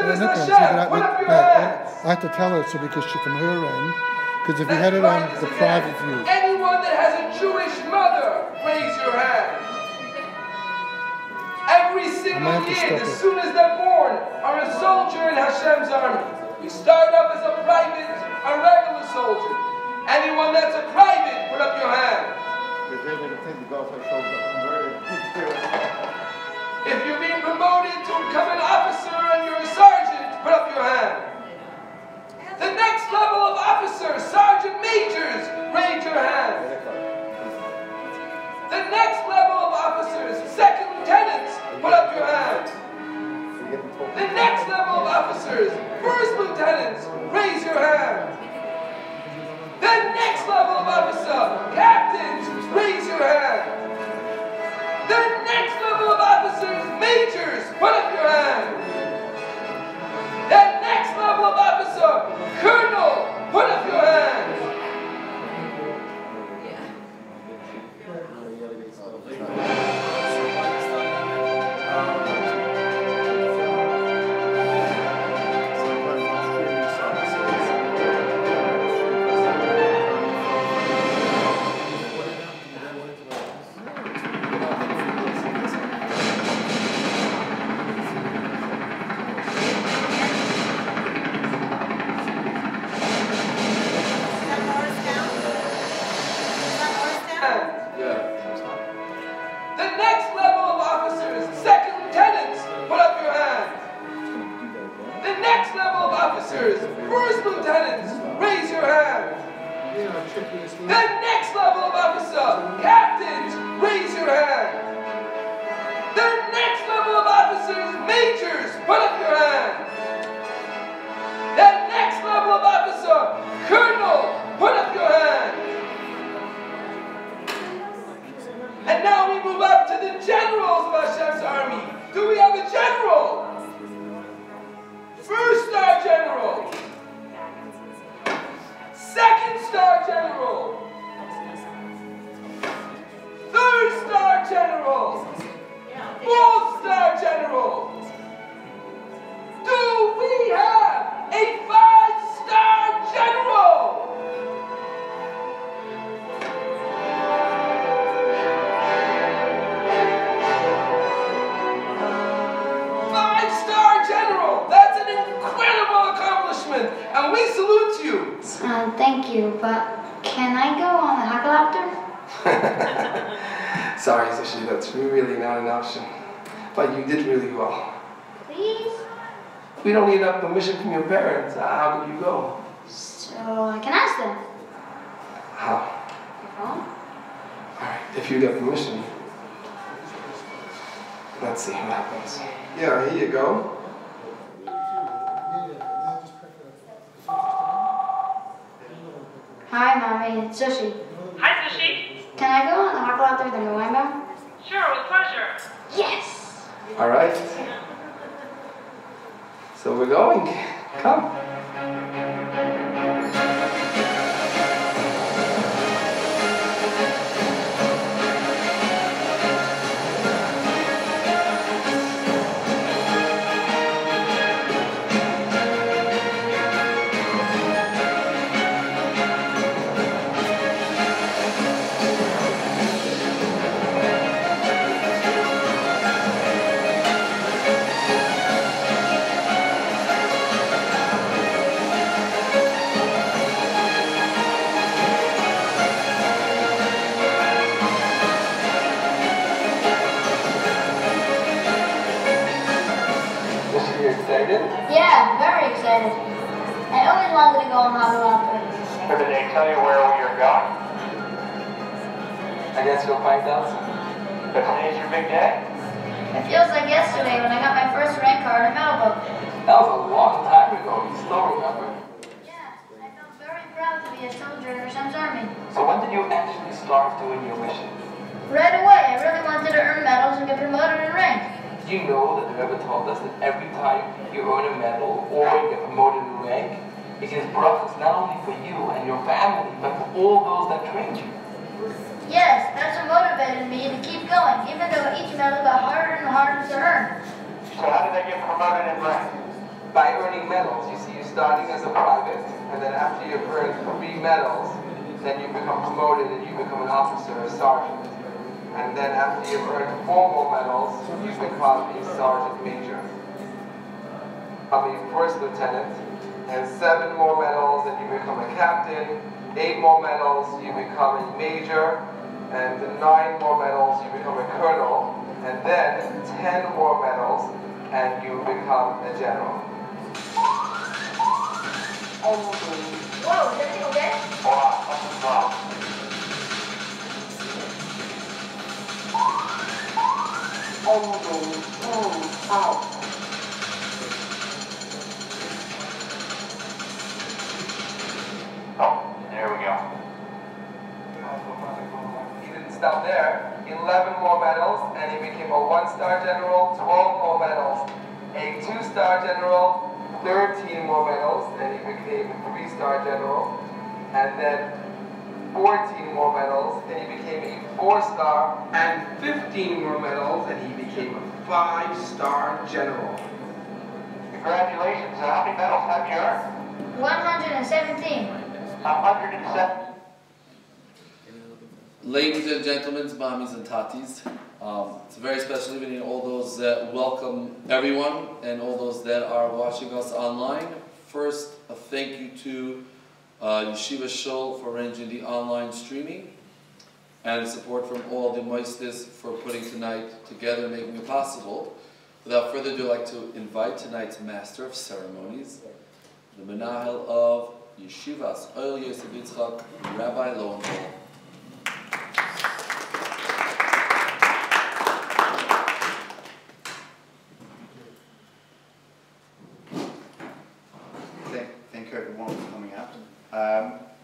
is no, Hashem. Put up your hands. I have to tell her so because she's from her end. Because if we had it on the private view. Anyone that has a Jewish mother, raise your hand. Every single kid, as soon as they're born, are a soldier in Hashem's army. We start up as a private, a regular soldier. Anyone that's a private, put up your hand. If you're being promoted to become an officer and you're a sergeant, put up your hand. The next level of officers, sergeant majors, raise your hand. The next level of officers, second lieutenants, put up your hand. The next level of officers, first lieutenants, raise your hand. The next level of officer, captains, raise your hand. The next level of officers, majors, put up your hand. The next level of officer, colonel, put up your hand. Thank you, but can I go on the helicopter? Sorry, Sushi, that's really not an option. But you did really well. Please? We don't need enough permission from your parents. How would you go? So I can ask them. How? Phone? Alright, if you get permission. Let's see what happens. Yeah, here you go. Hi, Mommy. It's Sushi. Hi, Sushi. Can I go on the helicopter with the Weinbaum? Sure, with pleasure. Yes! All right. So we're going. Come. Yeah, very excited. I always wanted to go on the helicopter. So did they tell you where we were going? I guess you'll find out. But today's your big day? It feels like yesterday when I got my first rank card in medal book. That was a long time ago. You still remember? Yeah, I felt very proud to be a soldier in Hashem's army. So when did you actually start doing your mission? Right away, I really wanted to earn medals and get promoted in rank. You know that the Rabbi told us that every time you earn a medal or you get promoted in rank, it gives brachas not only for you and your family, but for all those that trained you. Yes, that's what motivated me to keep going, even though each medal got harder and harder to earn. So how did they get promoted in rank? by earning medals. You see, you're starting as a private, and then after you've earned 3 medals, then you become promoted and you become an officer, a sergeant. And then after you've earned 4 more medals, you become a sergeant major. Become a first lieutenant, and 7 more medals, and you become a captain. 8 more medals, you become a major, and 9 more medals, you become a colonel, and then 10 more medals, and you become a general. Whoa, is everything okay? Hold on, something's wrong. Out. Oh, there we go. He didn't stop there. 11 more medals, and he became a 1-star general. 12 more medals, a 2-star general. 13 more medals, and he became a 3-star general. And then 14 more medals, and he became a 4-star. And 15 more medals, and he became a 5-star general. Congratulations. How many medals have you earned? 117. 107. Ladies and gentlemen, mommies and tatis, it's a very special evening. All those that welcome everyone and all those that are watching us online. First, a thank you to Yeshiva Shul for arranging the online streaming, and support from all the moistis for putting tonight together and making it possible. Without further ado, I'd like to invite tonight's Master of Ceremonies, the Menahel of Yeshivas Oil Yosef Yitzchak, Rabbi Lowenthal. Thank you everyone for coming out.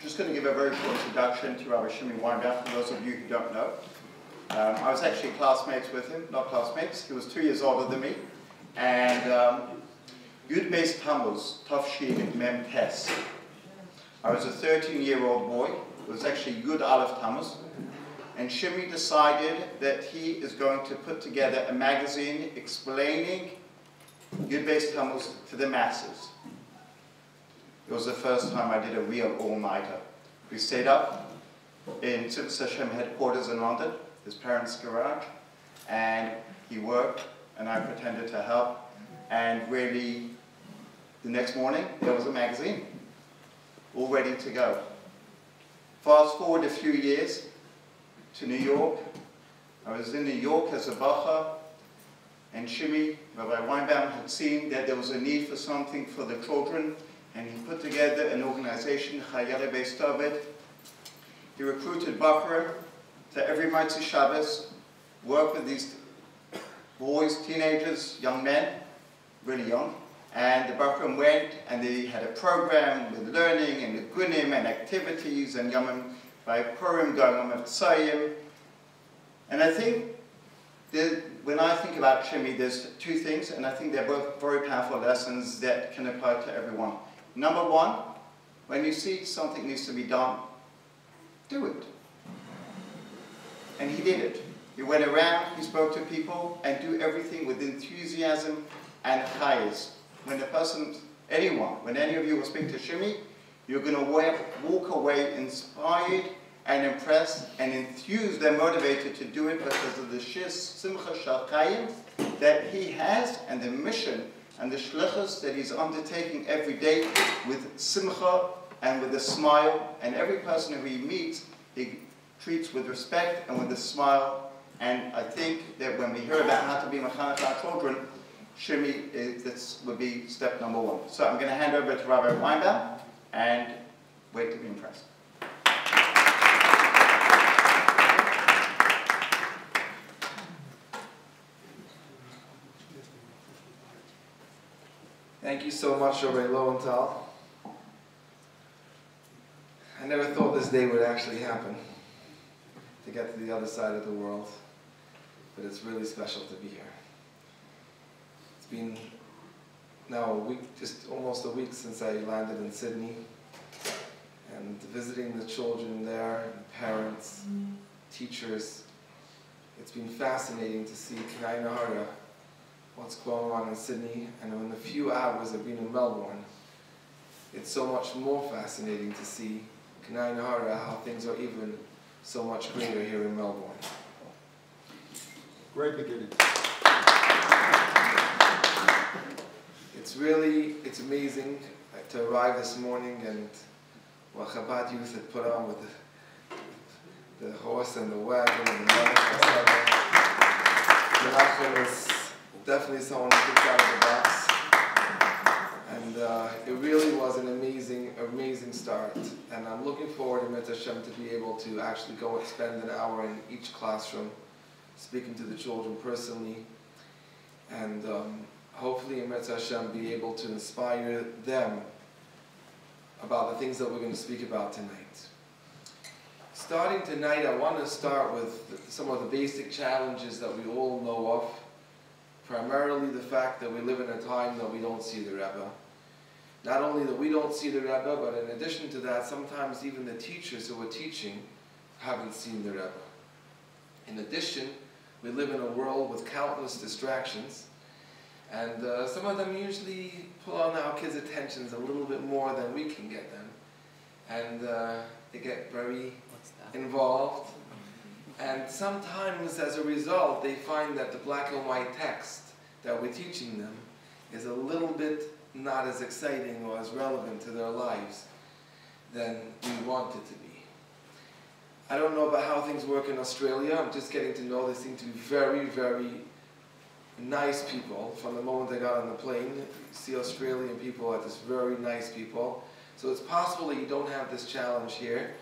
Just going to give a very short introduction to Rabbi Shimmy Weinbaum, for those of you who don't know. I was actually classmates with him, not classmates, he was 2 years older than me. And Yud Beis Tammuz, Tafshin Mem Tes. I was a 13-year-old boy, it was actually Yud Aleph Tammuz. And Shimmy decided that he is going to put together a magazine explaining Yud Beis Tammuz to the masses. It was the first time I did a real all-nighter. We stayed up in Tzivos Hashem headquarters in London, his parents' garage, and he worked, and I pretended to help. And really, the next morning, there was a magazine, all ready to go. Fast forward a few years to New York. I was in New York as a bacha, and Shimmy, Rabbi Weinbaum, had seen that there was a need for something for the children, and he put together an organization, Chayale Beis David. He recruited Bachrim to every Motzei Shabbos, worked with these boys, teenagers, young men, really young, and the Bachrim went and they had a program with learning and the gunim and activities and Yomim by Purim going on with Tzayim. And I think when I think about Shimmy, there's 2 things, and I think they're both very powerful lessons that can apply to everyone. Number 1, when you see something needs to be done, do it. And he did it. He went around, he spoke to people, and do everything with enthusiasm and chayes. When a person, anyone, when any of you will speak to Shimmy, you're going to walk away inspired and impressed and enthused and motivated to do it because of the shis simcha shel chayim that he has, and the mission and the shlichus that he's undertaking every day with simcha and with a smile. And every person who he meets, he treats with respect and with a smile. And I think that when we hear about how to be mechanech our children, Shimmy, this would be step number 1. So I'm going to hand over to Rabbi Weinbaum and wait to be impressed. Thank you so much, Rabbi Lowenthal. I never thought this day would actually happen, to get to the other side of the world, but it's really special to be here. It's been now a week, just almost a week since I landed in Sydney, and visiting the children there, and parents, teachers. It's been fascinating to see K'nai Nahara what's going on in Sydney, and in the few hours of being in Melbourne, it's so much more fascinating to see how things are even so much greater here in Melbourne. Great beginning. It's amazing to arrive this morning and what Chabad youth had put on with the horse and the wagon and the Menachem is definitely someone who kicked out of the box. And it really was an amazing start. And I'm looking forward, in Mitzvah Hashem, to be able to actually go and spend an hour in each classroom, speaking to the children personally, and hopefully, in Mitzvah Hashem, be able to inspire them about the things that we're going to speak about tonight. Starting tonight, I want to start with some of the basic challenges that we all know of. Primarily the fact that we live in a time that we don't see the Rebbe. Not only that we don't see the Rebbe, but in addition to that, sometimes even the teachers who are teaching haven't seen the Rebbe. In addition, we live in a world with countless distractions, and some of them usually pull on our kids' attentions a little bit more than we can get them. And they get very involved. And sometimes, as a result, they find that the black and white text that we're teaching them is a little bit not as exciting or as relevant to their lives than we want it to be. I don't know about how things work in Australia. I'm just getting to know they seem to be very, very nice people. From the moment I got on the plane, you see Australian people are just very nice people. So it's possible that you don't have this challenge here.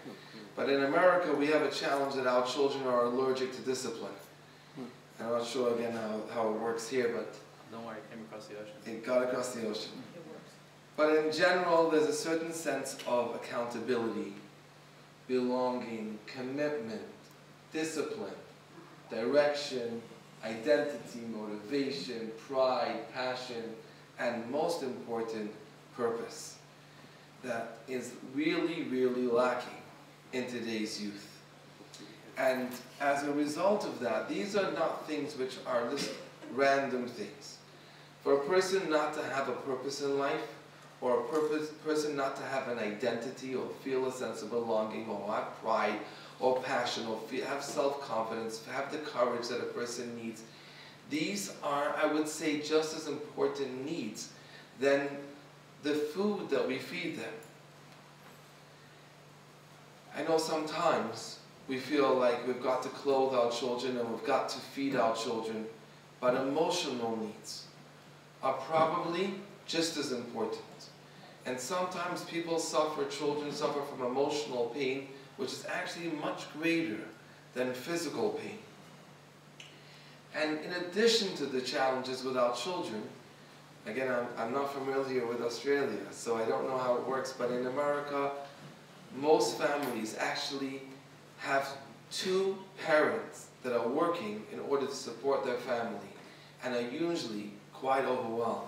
But in America, we have a challenge that our children are allergic to discipline. I'm not sure, again, how it works here, but don't worry, it came across the ocean. It got across the ocean. But in general, there's a certain sense of accountability, belonging, commitment, discipline, direction, identity, motivation, pride, passion, and most important, purpose. That is really, really lacking in today's youth. And as a result of that, these are not things which are just random things. For a person not to have a purpose in life, or a person not to have an identity or feel a sense of belonging, or have pride or passion, or have self-confidence, have the courage that a person needs, these are, I would say, just as important needs than the food that we feed them. I know sometimes we feel like we've got to clothe our children and we've got to feed our children, but emotional needs are probably just as important. And sometimes children suffer from emotional pain, which is actually much greater than physical pain. And in addition to the challenges with our children, again, I'm not familiar with Australia, so I don't know how it works, but in America, most families actually have two parents that are working in order to support their family and are usually quite overwhelmed.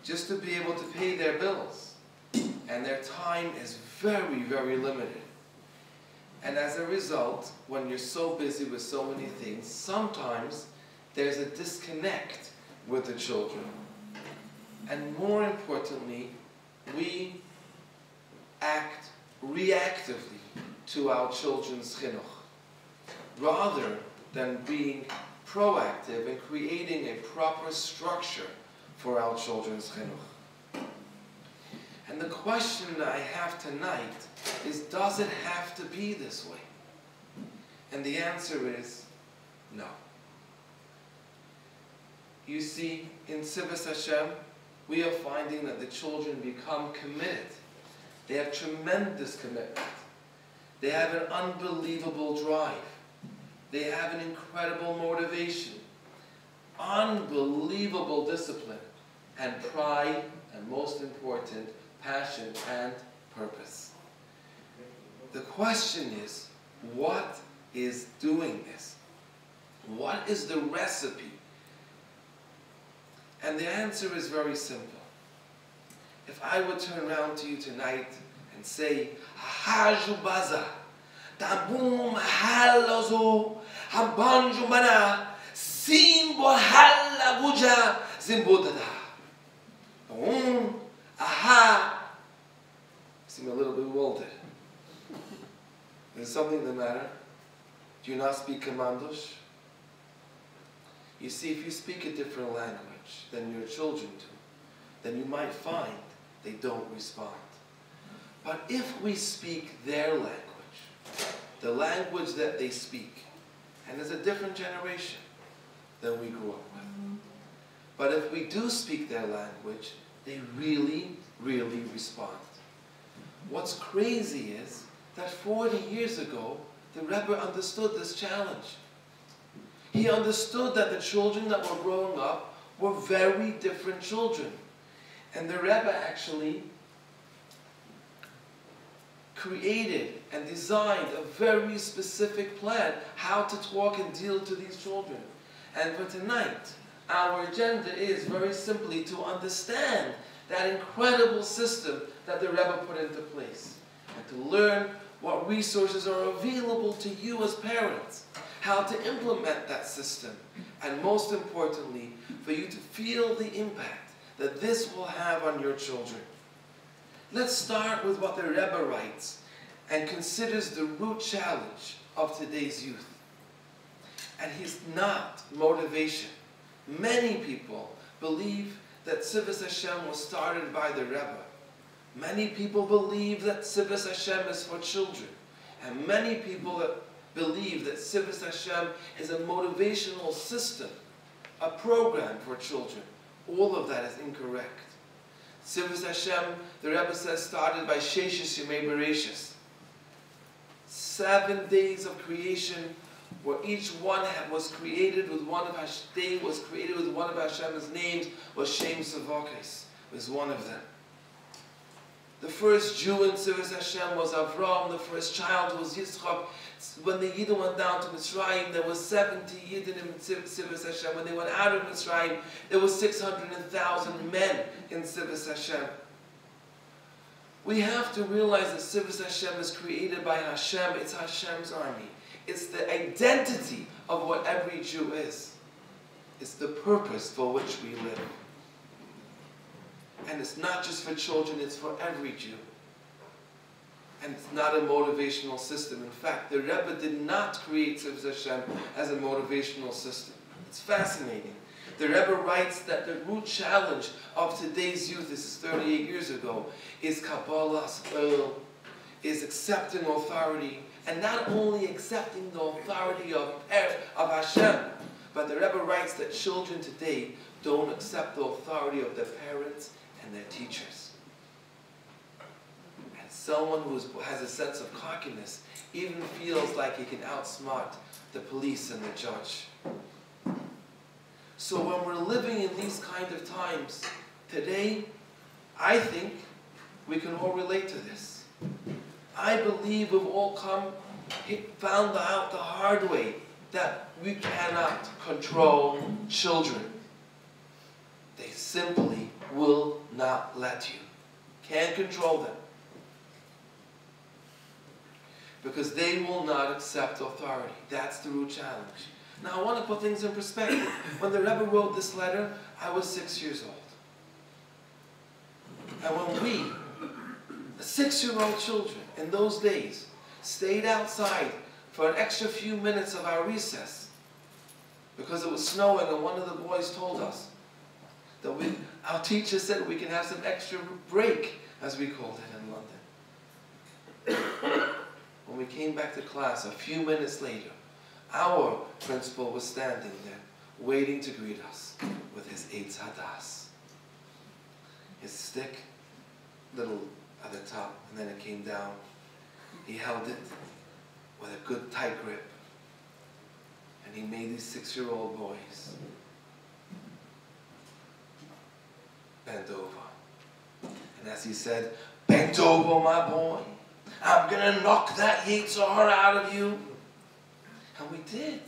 Just to be able to pay their bills, and their time is very, very limited. And as a result, when you're so busy with so many things, sometimes there's a disconnect with the children. And more importantly, we act reactively to our children's chinuch, rather than being proactive and creating a proper structure for our children's chinuch. And the question that I have tonight is, does it have to be this way? And the answer is no. You see, in Sivas Hashem, we are finding that the children become committed. They have tremendous commitment. They have an unbelievable drive. They have an incredible motivation, unbelievable discipline, and pride, and most important, passion and purpose. The question is, what is doing this? What is the recipe? And the answer is very simple. If I would turn around to you tonight and say, Haju baza, tabum halazu, habanju mana, simbo halagu Buja Zimbudada. Aha. You seem a little bewildered. Is something the matter? Do you not speak commandos? You see, if you speak a different language than your children do, then you might find they don't respond. But if we speak their language, the language that they speak, and it's a different generation than we grew up with. But if we do speak their language, they really, really respond. What's crazy is that 40 years ago, the Rebbe understood this challenge. He understood that the children that were growing up were very different children. And the Rebbe actually created and designed a very specific plan how to talk and deal to these children. And for tonight, our agenda is very simply to understand that incredible system that the Rebbe put into place, and to learn what resources are available to you as parents, how to implement that system, and most importantly, for you to feel the impact that this will have on your children. Let's start with what the Rebbe writes and considers the root challenge of today's youth. And he's not motivation. Many people believe that Tzivos Hashem was started by the Rebbe. Many people believe that Tzivos Hashem is for children. And many people believe that Tzivos Hashem is a motivational system, a program for children. All of that is incorrect. Tzivos Hashem, the Rebbe says, started by Sheshis Yemei Bereshis. 7 days of creation, where each one was created with one of Hashem's names, was Shem Savokes, was one of them. The first Jew in Tzivos Hashem was Avram. The first child was Yitzchak. When the Yidden went down to Mitzrayim, there was 70 Yidden in Tzivos Hashem. When they went out of Mitzrayim, there was 600,000 men in Tzivos Hashem. We have to realize that Tzivos Hashem is created by Hashem. It's Hashem's army. It's the identity of what every Jew is. It's the purpose for which we live. And it's not just for children, it's for every Jew. And it's not a motivational system. In fact, the Rebbe did not create Tzivos Hashem as a motivational system. It's fascinating. The Rebbe writes that the root challenge of today's youth, this is 38 years ago, is Kabbalah, is accepting authority. And not only accepting the authority of Hashem, but the Rebbe writes that children today don't accept the authority of their parents and their teachers. And someone who has a sense of cockiness even feels like he can outsmart the police and the judge. So when we're living in these kind of times, today, I think we can all relate to this. I believe we've all found out the hard way that we cannot control children. They simply will not let you. Can't control them. Because they will not accept authority. That's the root challenge. Now I want to put things in perspective. When the Rebbe wrote this letter, I was 6 years old. And when we, 6-year-old children in those days, stayed outside for an extra few minutes of our recess because it was snowing, and one of the boys told us that our teacher said we can have some extra break, as we called it in London. When we came back to class a few minutes later, our principal was standing there waiting to greet us with his Eitz Hadas. His stick, little at the top, and then it came down. He held it with a good tight grip. And he made these 6-year-old boys bend over. And as he said, "Bend over, my boy. I'm going to knock that Yetzer Hara out of you." And we did.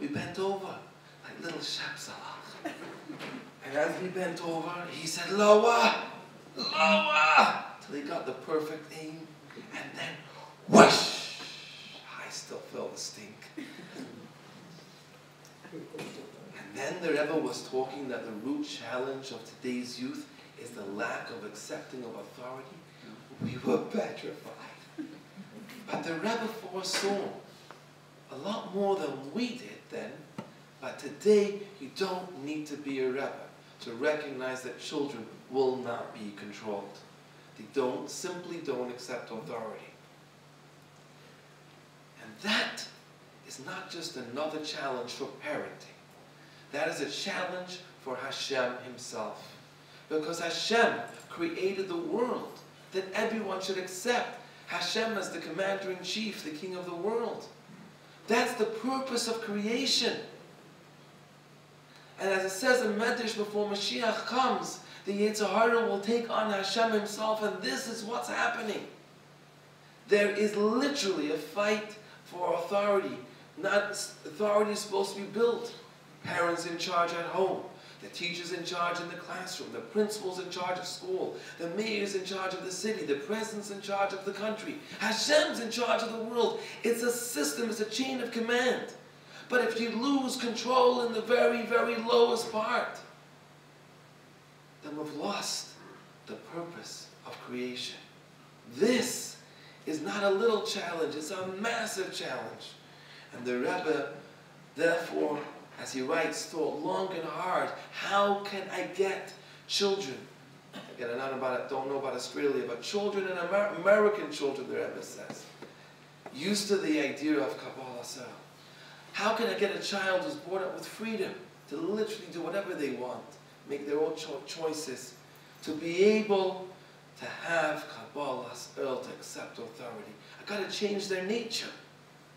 We bent over like little Shapsalach. And as we bent over, he said, "Lower, lower," till he got the perfect aim. And then, whoosh! I still feel the stink. And then the Rebbe was talking that the root challenge of today's youth is the lack of accepting of authority. We were petrified. But the Rebbe foresaw a lot more than we did then. But today, you don't need to be a Rebbe to recognize that children will not be controlled. They simply don't accept authority. And that is not just another challenge for parenting. That is a challenge for Hashem himself. Because Hashem created the world that everyone should accept Hashem as the commander-in-chief, the king of the world. That's the purpose of creation. And as it says in Medrash, before Mashiach comes, the Yetzer Hara will take on Hashem himself, and this is what's happening. There is literally a fight for authority. Authority is supposed to be built. Parents in charge at home, the teachers in charge in the classroom, the principals in charge of school, the mayors in charge of the city, the presidents in charge of the country. Hashem's in charge of the world. It's a system, it's a chain of command. But if you lose control in the very, very lowest part, then we've lost the purpose of creation. This is not a little challenge, it's a massive challenge. And the Rebbe, therefore, as he writes, thought long and hard, how can I get children? Again, I don't know about Australia, but children and American children, the Rebbe says, used to the idea of Kabbalah Sarah. How can I get a child who's brought up with freedom to literally do whatever they want, make their own choices, to be able to have Kabbalah Sarah, to accept authority? I've got to change their nature.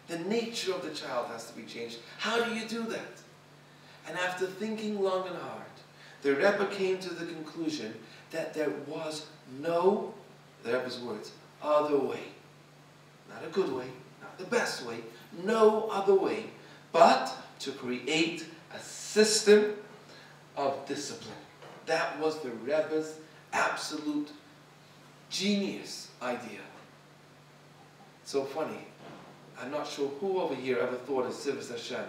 The nature of the child has to be changed. How do you do that? And after thinking long and hard, the Rebbe came to the conclusion that there was no, the Rebbe's words, other way. Not a good way, not the best way, no other way, but to create a system of discipline. That was the Rebbe's absolute genius idea. So funny. I'm not sure who over here ever thought of Sivas Hashem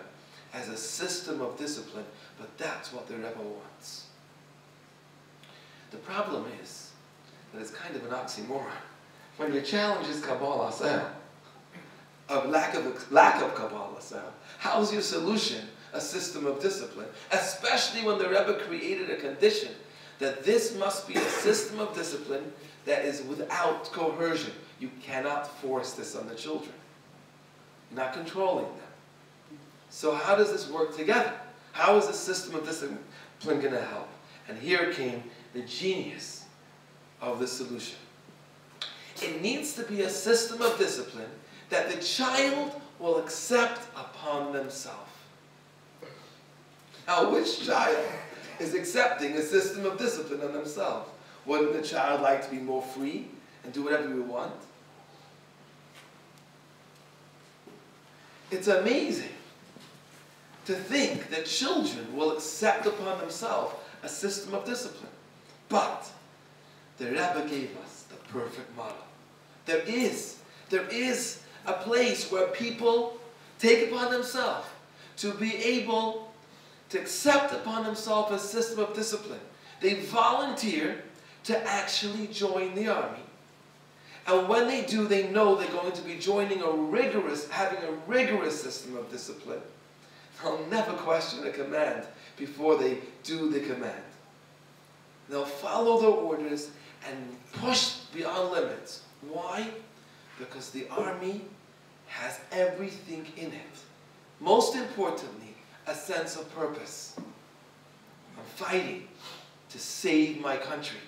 as a system of discipline, but that's what the Rebbe wants. The problem is that it's kind of an oxymoron. When your challenge is Kabbalah Sarah, of lack of Kabbalah Sarah, how's your solution a system of discipline? Especially when the Rebbe created a condition that this must be a system of discipline that is without coercion. You cannot force this on the children. You're not controlling them. So how does this work together? How is the system of discipline going to help? And here came the genius of the solution. It needs to be a system of discipline that the child will accept upon themselves. Now, which child is accepting a system of discipline on themselves? Wouldn't the child like to be more free and do whatever we want? It's amazing to think that children will accept upon themselves a system of discipline. But the Rebbe gave us the perfect model. There is a place where people take upon themselves to be able to accept upon themselves a system of discipline. They volunteer to actually join the army. And when they do, they know they're going to be joining having a rigorous system of discipline. They'll never question a command before they do the command. They'll follow their orders and push beyond limits. Why? Because the army has everything in it. Most importantly, a sense of purpose. I'm fighting to save my country.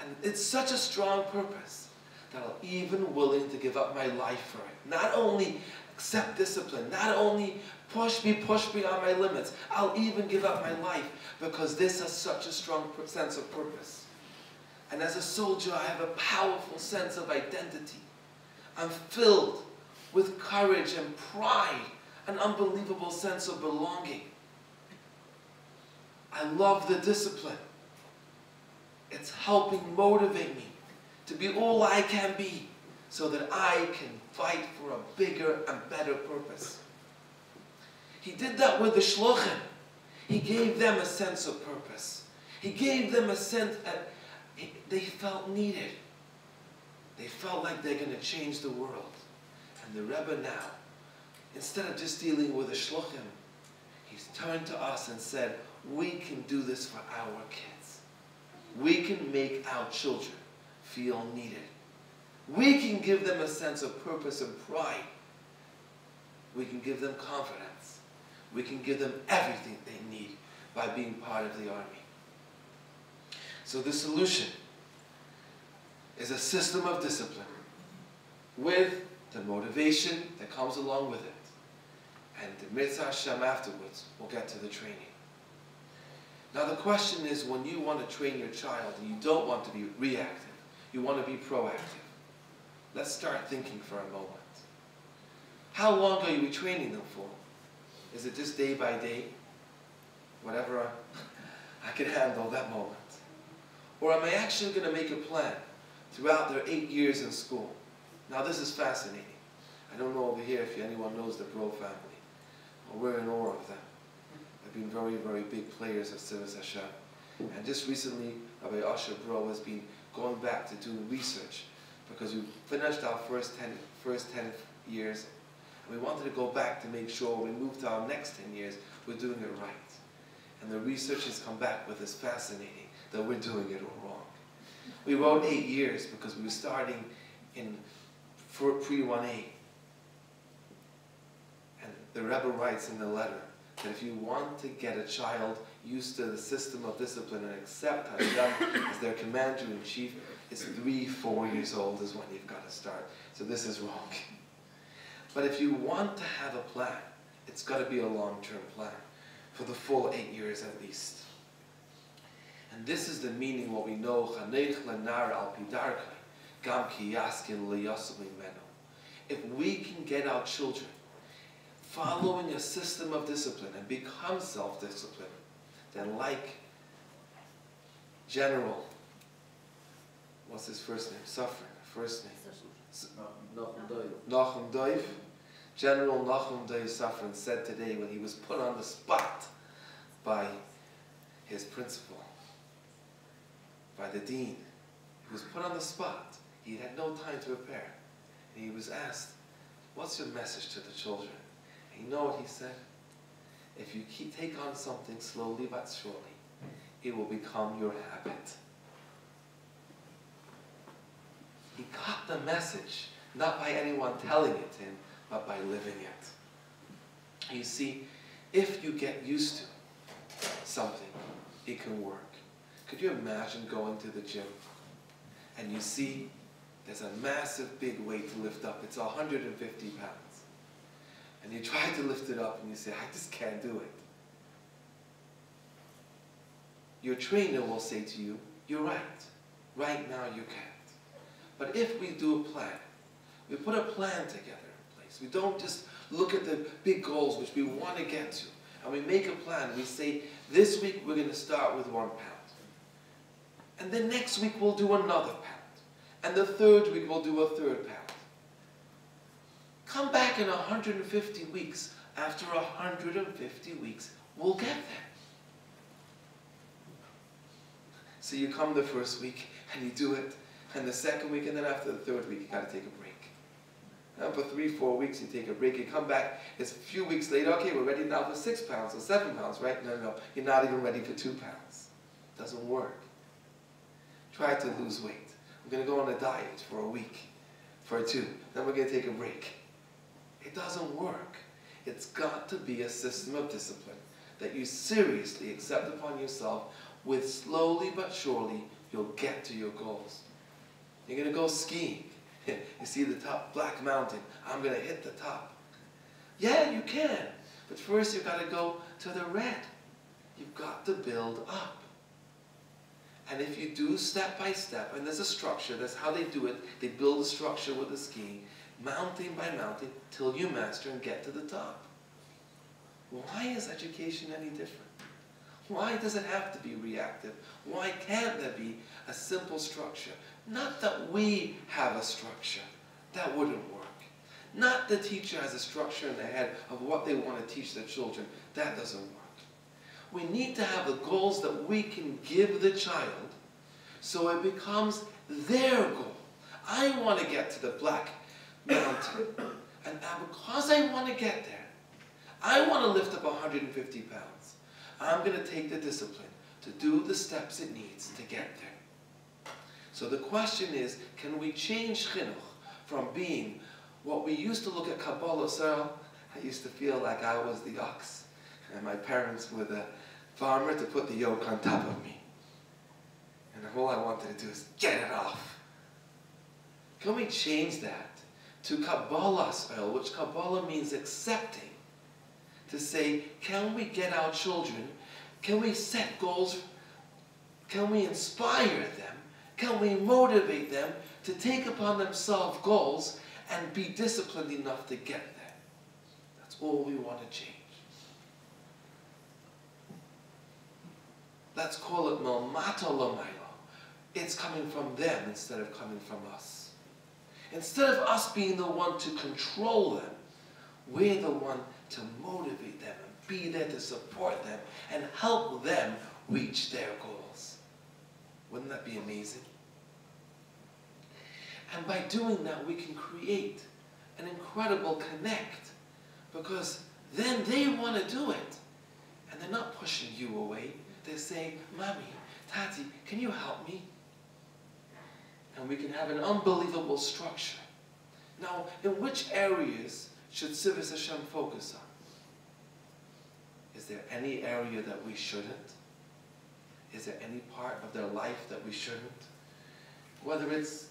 And it's such a strong purpose that I'm even willing to give up my life for it. Not only accept discipline, not only push beyond my limits, I'll even give up my life because this has such a strong sense of purpose. And as a soldier, I have a powerful sense of identity. I'm filled with courage and pride, an unbelievable sense of belonging. I love the discipline. It's helping motivate me to be all I can be so that I can fight for a bigger and better purpose. He did that with the shluchim. He gave them a sense of purpose. He gave them a sense that they felt needed. They felt like they're going to change the world. And the Rebbe now, instead of just dealing with the shluchim, he's turned to us and said, we can do this for our kids. We can make our children feel needed. We can give them a sense of purpose and pride. We can give them confidence. We can give them everything they need by being part of the army. So the solution is a system of discipline with the motivation that comes along with it. And the Mitzvah Hashem afterwards will get to the training. Now the question is, when you want to train your child and you don't want to be reactive, you want to be proactive. Let's start thinking for a moment. How long are you training them for? Is it just day by day? Whatever I can handle that moment. Or am I actually going to make a plan throughout their 8 years in school? Now this is fascinating. I don't know over here if anyone knows the Bro family. Well, we're in awe of them. They've been very, very big players of Service Hashem. And just recently, Rabbi Asher Bro has been going back to do research because we finished our first 10 years. And we wanted to go back to make sure when we moved to our next 10 years, we're doing it right. And the research has come back with this fascinating that we're doing it all wrong. We wrote 8 years because we were starting in pre-1A. And the Rebbe writes in the letter that if you want to get a child used to the system of discipline and accept Hashem as their commander-in-chief, it's 3-4 years old is when you've got to start. So this is wrong. But if you want to have a plan, it's got to be a long-term plan for the full 8 years at least. And this is the meaning what we know, Chanech lenar al pidarkai, gam ki yaskin liyasum imenu. If we can get our children following a system of discipline and become self-disciplined, then like General, what's his first name? Suffering, first name. Nachum Doiv. General Nachum Doiv Suffering said today when he was put on the spot by his principal, by the dean. He was put on the spot. He had no time to prepare. And he was asked, what's your message to the children? And you know what he said? If you take on something slowly but surely, it will become your habit. He got the message, not by anyone telling it to him, but by living it. You see, if you get used to something, it can work. Could you imagine going to the gym and you see there's a massive big weight to lift up. It's 150 pounds. And you try to lift it up and you say, I just can't do it. Your trainer will say to you, you're right. Right now you can't. But if we do a plan, we put a plan together in place. We don't just look at the big goals which we want to get to. And we make a plan. We say, this week we're going to start with 1 pound. And then next week we'll do another pound. And the third week we'll do a 3rd pound. Come back in 150 weeks. After 150 weeks, we'll get there. So you come the first week and you do it. And the second week, and then after the 3rd week, you got to take a break. Now for 3-4 weeks, you take a break. You come back. It's a few weeks later. Okay, we're ready now for 6 pounds or 7 pounds, right? No. You're not even ready for 2 pounds. It doesn't work. Try to lose weight. We're going to go on a diet for a week, for 2. Then we're going to take a break. It doesn't work. It's got to be a system of discipline that you seriously accept upon yourself with slowly but surely you'll get to your goals. You're going to go skiing. You see the top black mountain. I'm going to hit the top. Yeah, you can. But first you've got to go to the red. You've got to build up. And if you do step by step, and there's a structure, that's how they do it. They build a structure with the skiing, mountain by mountain, till you master and get to the top. Why is education any different? Why does it have to be reactive? Why can't there be a simple structure? Not that we have a structure. That wouldn't work. Not the teacher has a structure in their head of what they want to teach their children. That doesn't work. We need to have the goals that we can give the child so it becomes their goal. I want to get to the Black Mountain. And because I want to get there, I want to lift up 150 pounds. I'm going to take the discipline to do the steps it needs to get there. So the question is, can we change chinuch from being what we used to look at Kabbalah, sir? I used to feel like I was the ox, and my parents were the farmer to put the yoke on top of me. And all I wanted to do is get it off. Can we change that to Kabbalah, which Kabbalah means accepting, to say, can we get our children, can we set goals, can we inspire them, can we motivate them to take upon themselves goals and be disciplined enough to get there? That's all we want to change. Let's call it Malmata Lamayla. It's coming from them instead of coming from us. Instead of us being the one to control them, we're the one to motivate them and be there to support them and help them reach their goals. Wouldn't that be amazing? And by doing that, we can create an incredible connect, because then they want to do it. And they're not pushing you away. They're saying, Mommy, Tati, can you help me? And we can have an unbelievable structure. Now, in which areas should Sivas Hashem focus on? Is there any area that we shouldn't? Is there any part of their life that we shouldn't? Whether it's,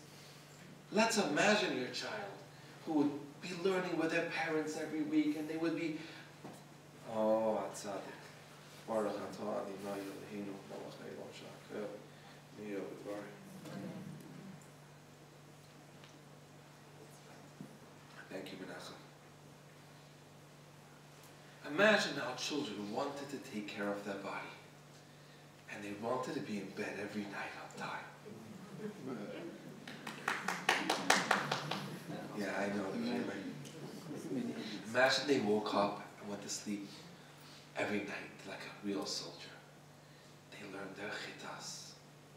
let's imagine your child who would be learning with their parents every week, and they would be, oh, Atzadik. Thank you, Menachem. Imagine how children wanted to take care of their body, and they wanted to be in bed every night on time. Yeah, I know the feeling. Imagine they woke up and went to sleep every night like a real soldier. They learned their chitas.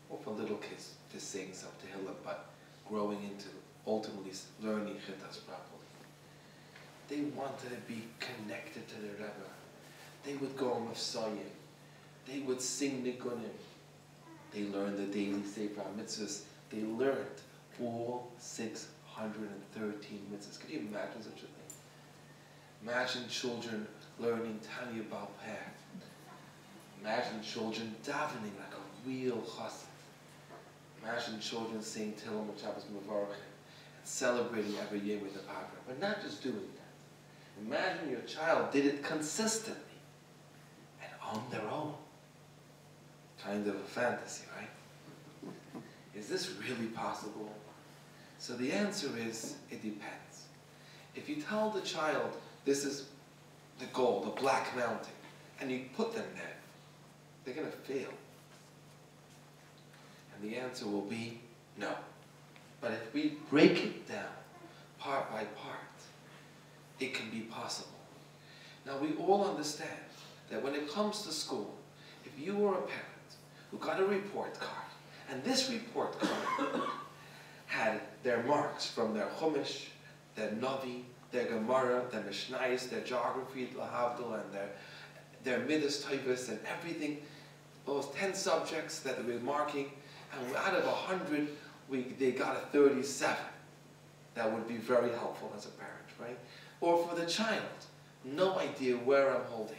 Or for little kids, just saying some tehillah, but growing into ultimately learning chitas properly. They wanted to be connected to their Rebbe. They would go on Mavsayim. They would sing Nigunim. They learned the daily Torah and Mitzvos. They learned all 613 mitzvahs. Can you imagine such a thing? Imagine children learning Tanya Baal Peh. Imagine children davening like a real chassid. Imagine children saying Tehillim with Shabbos Mevarachim and celebrating every year with the Parah. But not just doing that. Imagine your child did it consistently and on their own. Kind of a fantasy, right? Is this really possible? So the answer is, it depends. If you tell the child, this is the goal, the Black Mountain, and you put them there, they're going to fail. And the answer will be no. But if we break it down, part by part, it can be possible. Now we all understand that when it comes to school, if you were a parent who got a report card, and this report card had their marks from their Chumash, their Navi, their Gemara, their Mishnayos, their geography, Lahavdil, and their Midas Taivas, and everything, those 10 subjects that they were marking, and out of 100, they got a 37. That would be very helpful as a parent, right? Or for the child, no idea where I'm holding.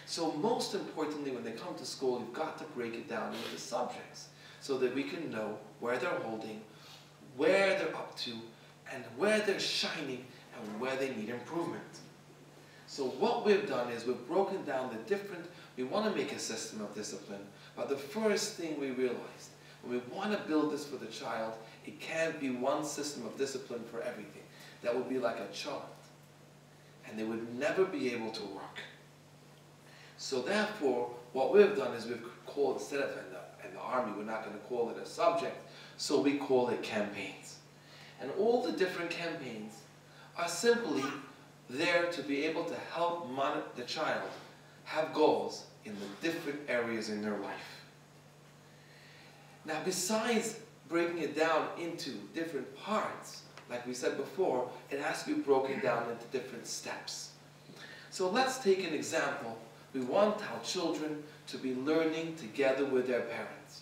So most importantly, when they come to school, you've got to break it down into subjects so that we can know where they're holding, where they're up to, and where they're shining, and where they need improvement. So what we've done is we've broken down the different, we want to make a system of discipline, but the first thing we realized, when we want to build this for the child, it can't be one system of discipline for everything. That would be like a child. And they would never be able to work. So therefore, what we've done is we've called, instead of in the army, we're not going to call it a subject, so we call it campaigns. And all the different campaigns are simply there to be able to help the child have goals in the different areas in their life. Now, besides breaking it down into different parts, like we said before, it has to be broken down into different steps. So let's take an example. We want our children to be learning together with their parents.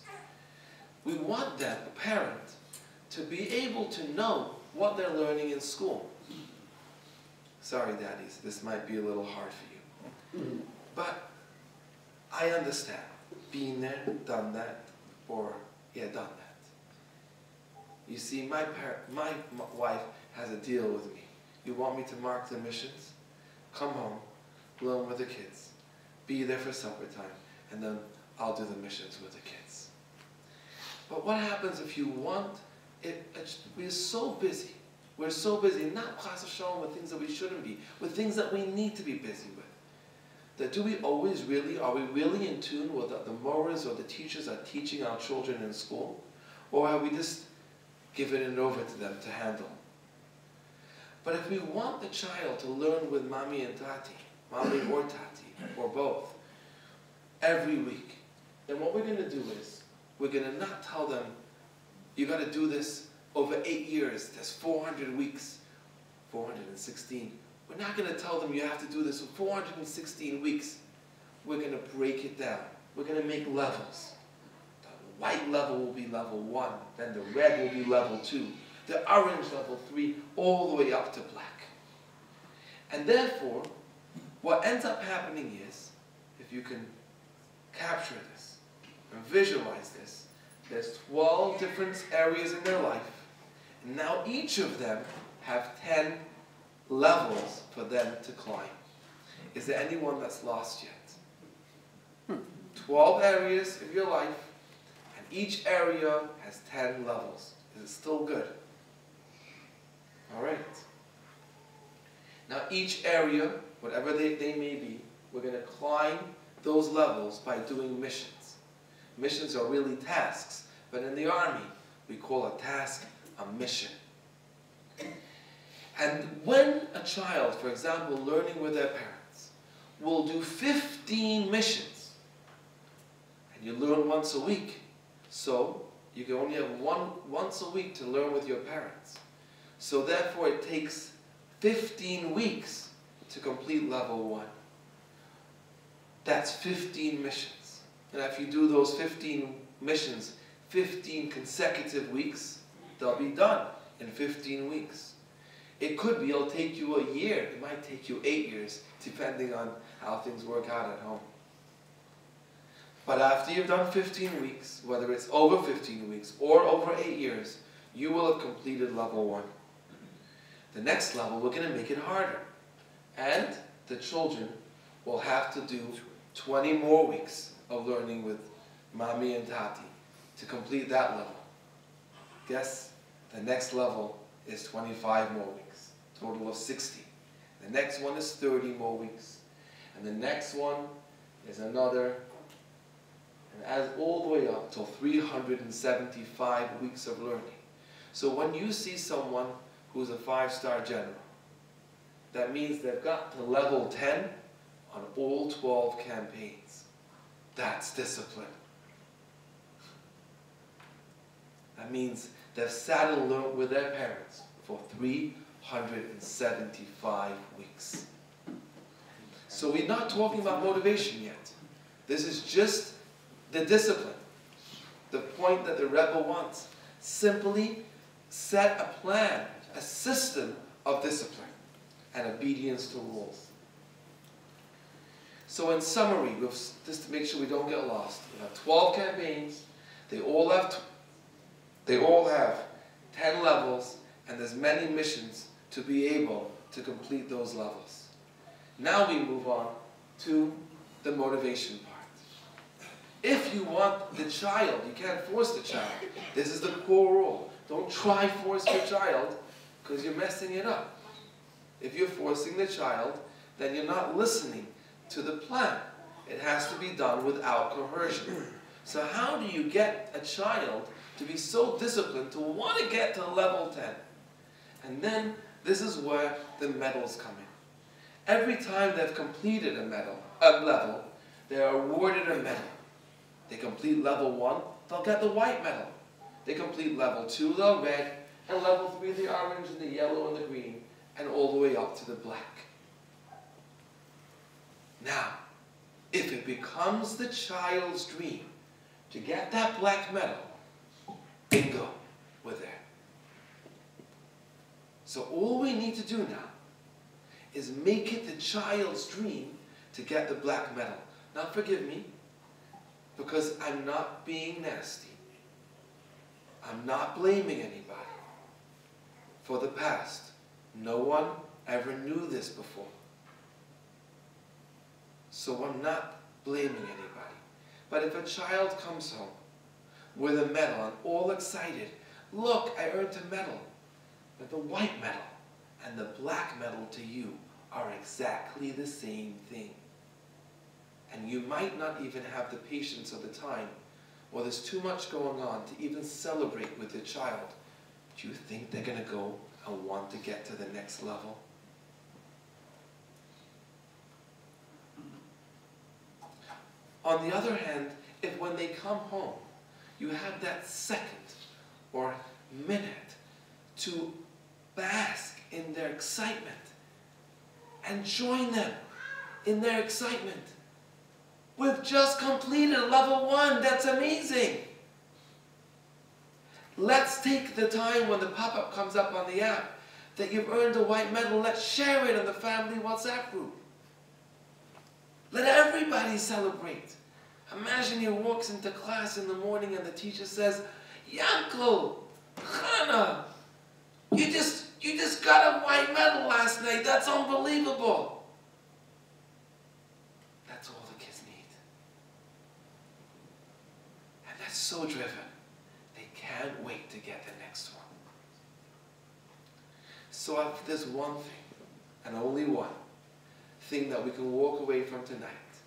We want them, a parent, to be able to know what they're learning in school. Sorry, daddies, this might be a little hard for you. But I understand. Been there, done that, or, yeah, done that. You see, my wife has a deal with me. You want me to mark the missions? Come home, learn with the kids, be there for supper time, and then I'll do the missions with the kids. But what happens if you want, we're so busy. We're so busy, not chas v'shalom with things that we shouldn't be, with things that we need to be busy with. That are we really in tune with the morals or the teachers are teaching our children in school? Or are we just giving it over to them to handle? But if we want the child to learn with mommy and tati, mommy or tati, or both, every week, then what we're going to do is, we're going to not tell them, you got to do this over 8 years, there's 400 weeks, 416. We're not going to tell them you have to do this for 416 weeks. We're going to break it down. We're going to make levels. The white level will be level 1, then the red will be level 2, the orange level 3, all the way up to black. And therefore, what ends up happening is, if you can capture this and visualize this, there's 12 different areas in their life, and now each of them have 10 levels for them to climb. Is there anyone that's lost yet? 12 areas of your life, and each area has 10 levels. Is it still good? All right. Now each area, whatever they may be, we're going to climb those levels by doing missions. Missions are really tasks, but in the army, we call a task a mission. And when a child, for example, learning with their parents, will do 15 missions, and you learn once a week, so you can only have once a week to learn with your parents. So therefore it takes 15 weeks to complete level 1. That's 15 missions. And if you do those 15 missions, 15 consecutive weeks, they'll be done in 15 weeks. It could be, it'll take you a year. It might take you 8 years, depending on how things work out at home. But after you've done 15 weeks, whether it's over 15 weeks or over 8 years, you will have completed level 1. The next level, we're going to make it harder. And the children will have to do 20 more weeks of learning with mommy and tati to complete that level. Guess the next level is 25 more weeks, total of 60. The next one is 30 more weeks. And the next one is another, and as all the way up till 375 weeks of learning. So when you see someone who's a 5-star general, that means they've got to level 10 on all 12 campaigns. That's discipline. That means they've sat and learned with their parents for 375 weeks. So we're not talking about motivation yet. This is just the discipline. The point that the Rebbe wants. Simply set a plan, a system of discipline and obedience to rules. So in summary, just to make sure we don't get lost, we have 12 campaigns. They all have 10 levels, and there's many missions to be able to complete those levels. Now we move on to the motivation part. If you want the child, you can't force the child. This is the core rule. Don't try force your child, because you're messing it up. If you're forcing the child, then you're not listening to the plan. It has to be done without coercion. So how do you get a child to be so disciplined to want to get to level 10? And then This is where the medals come in. Every time they've completed a level, they are awarded a medal. They complete level 1, they'll get the white medal. They complete level 2, the red, and level 3, the orange, and the yellow, and the green, and all the way up to the black. Now, if it becomes the child's dream to get that black medal, bingo, we're there. So all we need to do now is make it the child's dream to get the black medal. Now forgive me, because I'm not being nasty. I'm not blaming anybody for the past. No one ever knew this before. So I'm not blaming anybody. But if a child comes home with a medal and all excited, look, I earned a medal. But the white medal and the black medal to you are exactly the same thing. And you might not even have the patience or the time, or there's too much going on to even celebrate with your child. Do you think they're going to go and want to get to the next level? On the other hand, if when they come home, you have that second or minute to bask in their excitement and join them in their excitement. We've just completed level 1. That's amazing. Let's take the time when the pop-up comes up on the app that you've earned a white medal. Let's share it in the family WhatsApp group. Let everybody celebrate. Imagine he walks into class in the morning and the teacher says, Yankel, Chana, you just got a white medal last night. That's unbelievable. That's all the kids need. And they're so driven. They can't wait to get the next one. So if there's one thing, and only one, thing that we can walk away from tonight,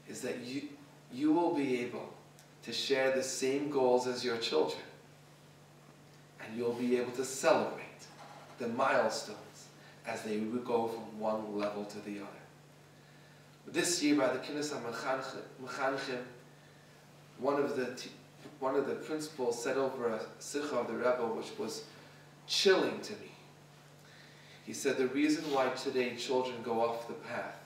is that you will be able to share the same goals as your children. And you'll be able to celebrate the milestones as they go from one level to the other. This year, by the Kinnis HaMechanchim, one of the principals said over a Sikha of the Rabbi, which was chilling to me. He said the reason why today children go off the path,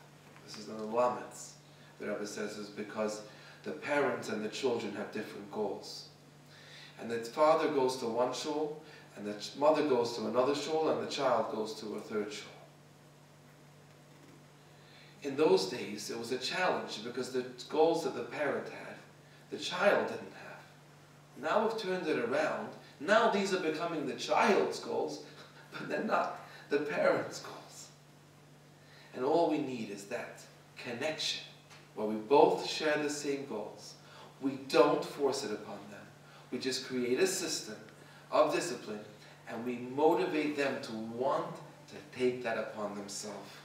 this is in the Lametz, the Rabbi says, is because the parents and the children have different goals. And the father goes to one shul, and the mother goes to another shul, and the child goes to a third shul. In those days, it was a challenge because the goals that the parent had, the child didn't have. Now we've turned it around. Now these are becoming the child's goals, but they're not the parents' goals. And all we need is that connection, where we both share the same goals. We don't force it upon them. We just create a system of discipline, and we motivate them to want to take that upon themselves.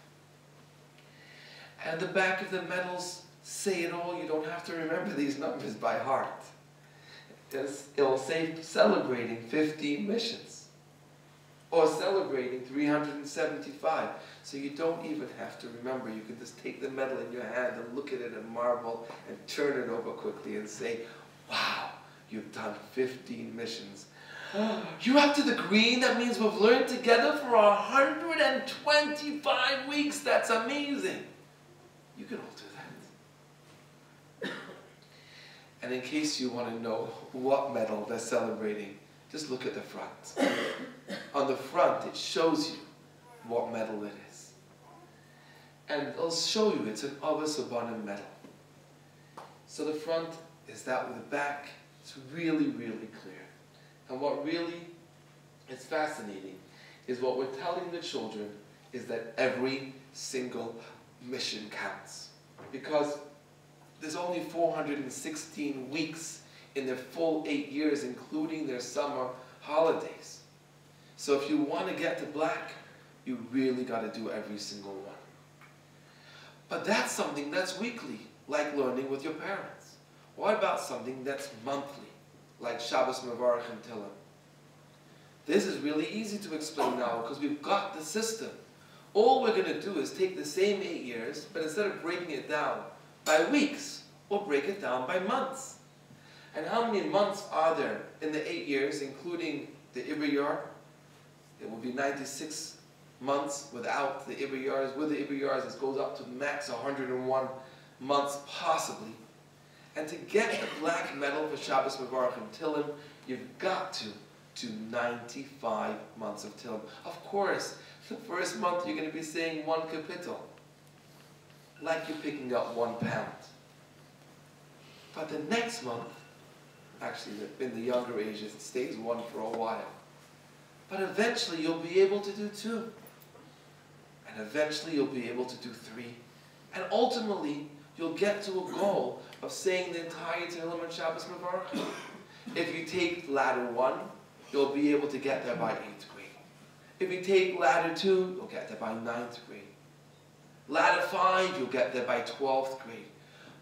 And the back of the medals say it all. You don't have to remember these numbers by heart. It'll say celebrating 15 missions, or celebrating 375. So you don't even have to remember. You can just take the medal in your hand and look at it and marvel and turn it over quickly and say, wow, you've done 15 missions. You're up to the green. That means we've learned together for 125 weeks. That's amazing. You can all do that. And in case you want to know what medal they're celebrating, just look at the front. On the front, it shows you what medal it is. And it'll show you it's an Avos Abanim medal. So the front is that with the back. It's really, really clear. And what really is fascinating is what we're telling the children is that every single mission counts. Because there's only 416 weeks in their full 8 years, including their summer holidays. So if you want to get to black, you really got to do every single one. But that's something that's weekly, like learning with your parents. What about something that's monthly, like Shabbos Mevarach and Tillim? This is really easy to explain now because we've got the system. All we're going to do is take the same 8 years, but instead of breaking it down by weeks, we'll break it down by months. And how many months are there in the 8 years, including the Ibriyar? It will be 96 months without the Ibriyars. With the Ibriyars, it goes up to max 101 months possibly. And to get the black medal for Shabbos Mevarach and Tillim, you've got to do 95 months of Tillim. Of course, the first month you're going to be saying 1 kapitel, like you're picking up 1 pound. But the next month, actually in the younger ages, it stays 1 for a while. But eventually you'll be able to do 2. And eventually you'll be able to do 3. And ultimately, you'll get to a goal of saying the entire Tehillim and Shabbos Mevarach. If you take ladder 1, you'll be able to get there by 8th grade. If you take ladder 2, you'll get there by 9th grade. Ladder 5, you'll get there by 12th grade.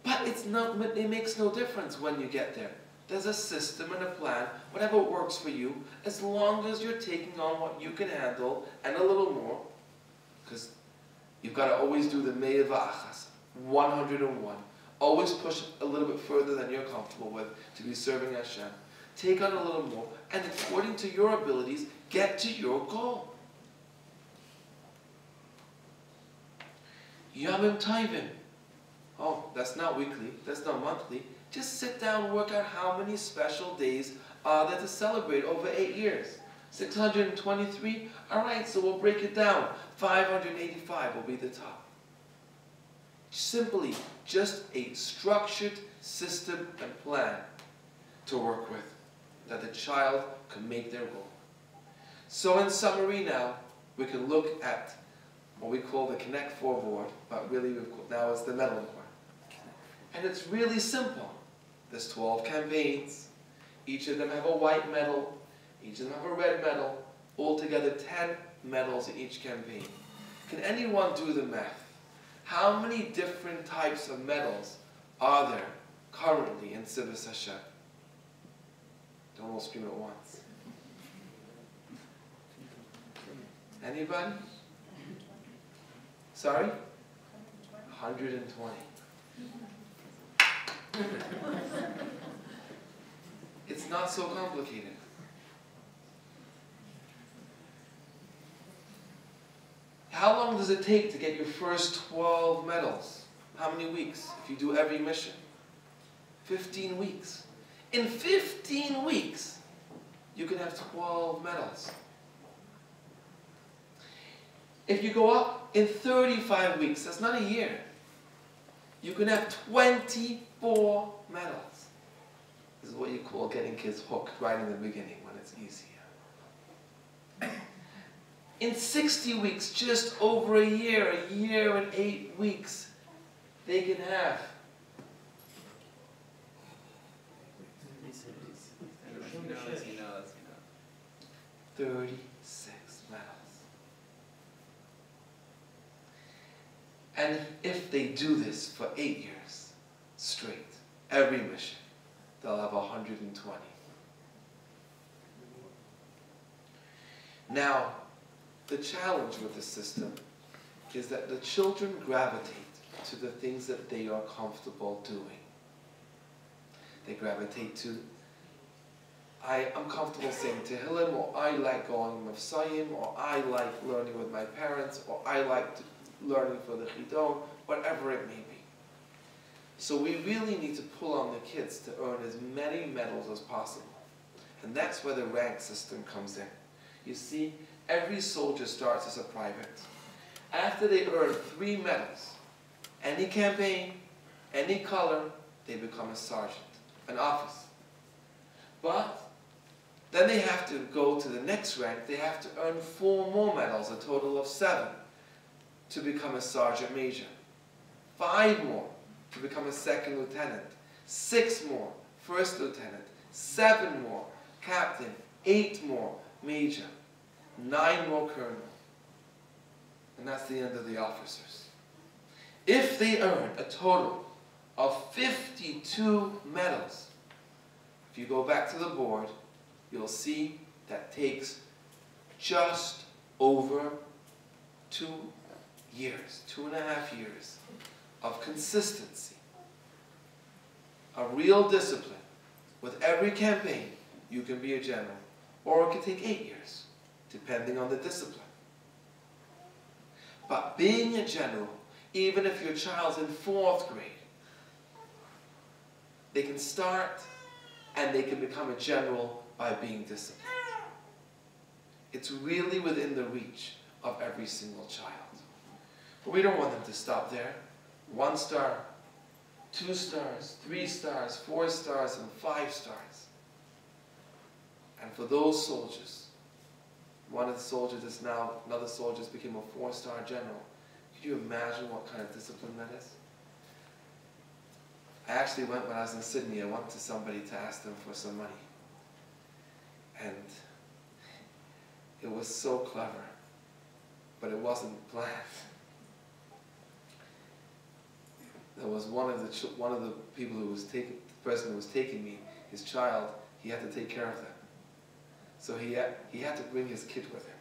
But it makes no difference when you get there. There's a system and a plan, whatever works for you, as long as you're taking on what you can handle and a little more, because you've got to always do the Me'ah V'achas, 101. Always push a little bit further than you're comfortable with to be serving Hashem. Take on a little more, and according to your abilities, get to your goal. Yamim Tovim. Oh, that's not weekly, that's not monthly. Just sit down and work out how many special days are there to celebrate over 8 years. 623? Alright, so we'll break it down. 585 will be the top. Simply just a structured system and plan to work with, that the child can make their goal. So in summary now, we can look at what we call the Connect 4 board, but really now it's the medal board. And it's really simple. There's 12 campaigns. Each of them have a white medal. Each of them have a red medal. Altogether 10 medals in each campaign. Can anyone do the math? How many different types of medals are there currently in Tzivos Hashem? Don't all scream at once. Anybody? Sorry? 120. It's not so complicated. How long does it take to get your first 12 medals? How many weeks if you do every mission? 15 weeks. In 15 weeks, you can have 12 medals. If you go up in 35 weeks, that's not a year, you can have 24 medals. This is what you call getting kids hooked right in the beginning when it's easier. In 60 weeks, just over a year and 8 weeks, they can have 36 medals. And if they do this for 8 years straight, every mission, they'll have 120. Now, the challenge with the system is that the children gravitate to the things that they are comfortable doing. They gravitate to, I'm comfortable saying Tehillim, or I like going Mavsayim, or I like learning with my parents, or I like learning for the Chidon, whatever it may be. So we really need to pull on the kids to earn as many medals as possible. And that's where the rank system comes in. You see, every soldier starts as a private. After they earn 3 medals, any campaign, any color, they become a sergeant, an officer. But then they have to go to the next rank. They have to earn 4 more medals, a total of 7, to become a sergeant major. 5 more to become a second lieutenant. 6 more, first lieutenant. 7 more, captain. 8 more, major. 9 more, colonel. And that's the end of the officers. If they earn a total of 52 medals, if you go back to the board, you'll see that takes just over 2 years, 2.5 years of consistency, a real discipline. With every campaign, you can be a general. Or it could take 8 years, depending on the discipline. But being a general, even if your child's in 4th grade, they can start and they can become a general by being disciplined. It's really within the reach of every single child. But we don't want them to stop there. 1 star, 2 stars, 3 stars, 4 stars, and 5 stars. And for those soldiers, one of the soldiers is now, another soldier became a 4-star general. Could you imagine what kind of discipline that is? I actually went, when I was in Sydney, I went to somebody to ask them for some money. And it was so clever, but it wasn't planned. There was one of the people who was taking, the person who was taking me, his child, he had to take care of them. So he had to bring his kid with him.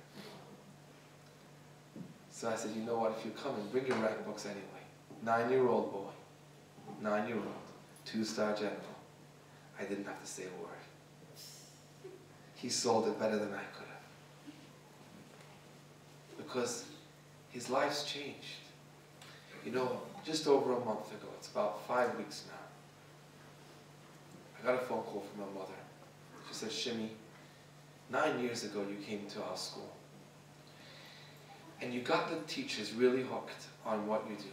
So I said, you know what, if you come and bring your rank books anyway. 9-year-old boy, 9-year-old, 2-star general. I didn't have to say a word. He sold it better than I could have. Because his life's changed. You know, just over a month ago, it's about 5 weeks now, I got a phone call from my mother. She said, Shimmy, 9 years ago you came to our school. And you got the teachers really hooked on what you do.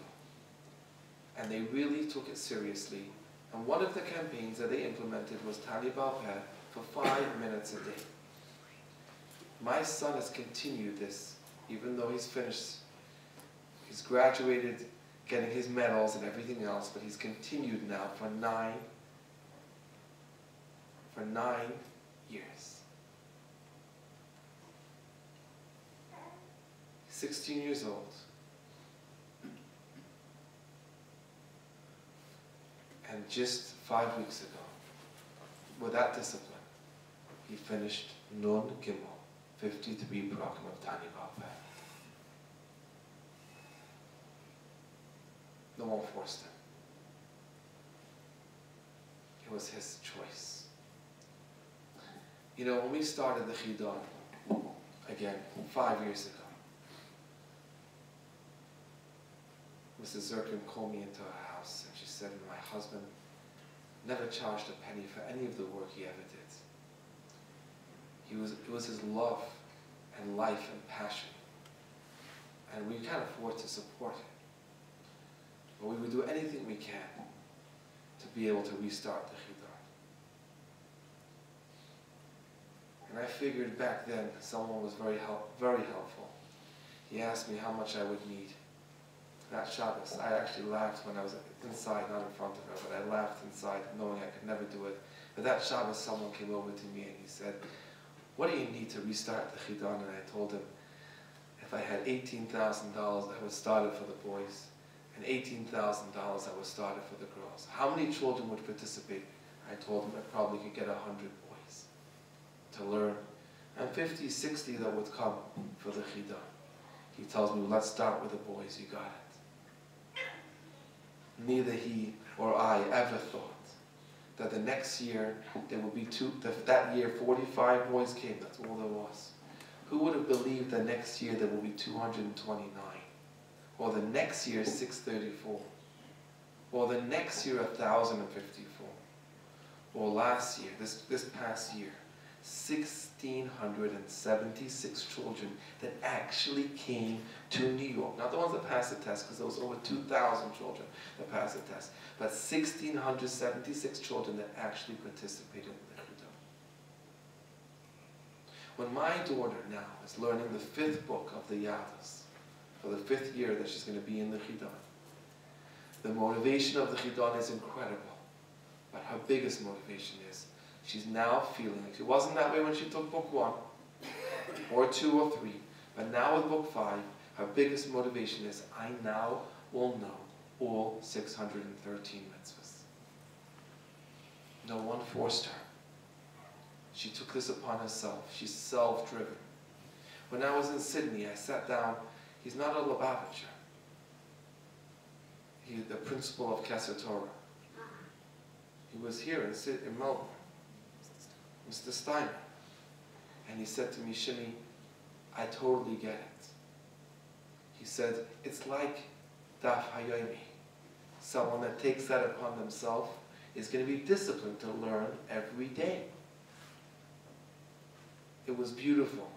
And they really took it seriously. And one of the campaigns that they implemented was Tani Balpeh for 5 minutes a day. My son has continued this, even though he's finished, he's graduated, getting his medals and everything else, but he's continued now for 9 years. 16 years old. And just 5 weeks ago, with that discipline, he finished Nun Gimel, 53 Prakim of Tani Balpeh. No one forced him. It was his choice. You know, when we started the Chidon, again, 5 years ago, Mrs. Zirkin called me into her house and she said, my husband never charged a penny for any of the work he ever did. It was his love and life and passion. And we can't afford to support it. But we would do anything we can to be able to restart the Chidon. And I figured back then someone was very helpful. He asked me how much I would need. That Shabbos, I actually laughed when I was inside, not in front of her, but I laughed inside knowing I could never do it. But that Shabbos someone came over to me and he said, what do you need to restart the Chidon? And I told him, if I had $18,000, I would start it for the boys. And $18,000 I would start it for the girls. How many children would participate? I told him I probably could get 100 boys to learn. And 50, 60 that would come for the Chidon. He tells me, well, let's start with the boys, you got it. Neither he or I ever thought that the next year there would be that year 45 boys came, that's all there was. Who would have believed the next year there will be 229? Or the next year 634? Or the next year 1,054? Or last year, this past year, 1,676 children that actually came to New York. Not the ones that passed the test, because there was over 2,000 children that passed the test, but 1,676 children that actually participated in the Chidon. When my daughter now is learning the 5th book of the Yadas, for the 5th year that she's going to be in the Chidon, the motivation of the Chidon is incredible, but her biggest motivation is she's now feeling like she wasn't that way when she took book 1, or 2 or 3, but now with book 5, her biggest motivation is, I now will know all 613 mitzvahs. No one forced her. She took this upon herself. She's self-driven. When I was in Sydney, I sat down. He's not a Lubavitcher. He's the principal of Kesser Torah. He was here in Melbourne, Mr. Steiner. And he said to me, Shimmy, I totally get it. He said, it's like Daf Hayomi. Someone that takes that upon themselves is going to be disciplined to learn every day. It was beautiful.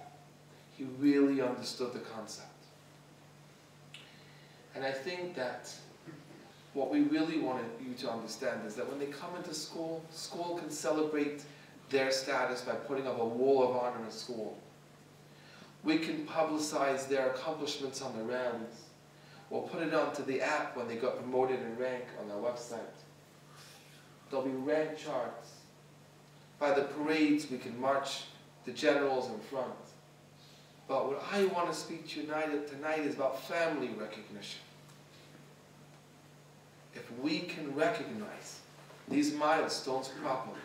He really understood the concept. And I think that what we really wanted you to understand is that when they come into school, school can celebrate their status by putting up a wall of honor in school. We can publicize their accomplishments on the rallies. We'll put it onto the app when they got promoted in rank on our website. There'll be rank charts. By the parades, we can march the generals in front. But what I want to speak to you tonight is about family recognition. If we can recognize these milestones properly,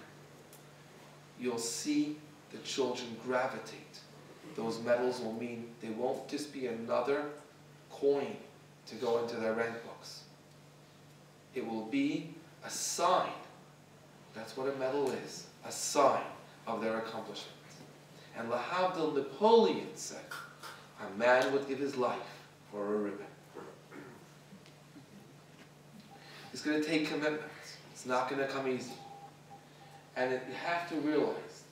you'll see the children gravitate. Those medals will mean they won't just be another coin to go into their rank books. It will be a sign. That's what a medal is, a sign of their accomplishment. And Lahavdil, Napoleon said, a man would give his life for a ribbon. It's going to take commitment. It's not going to come easy. And you have to realize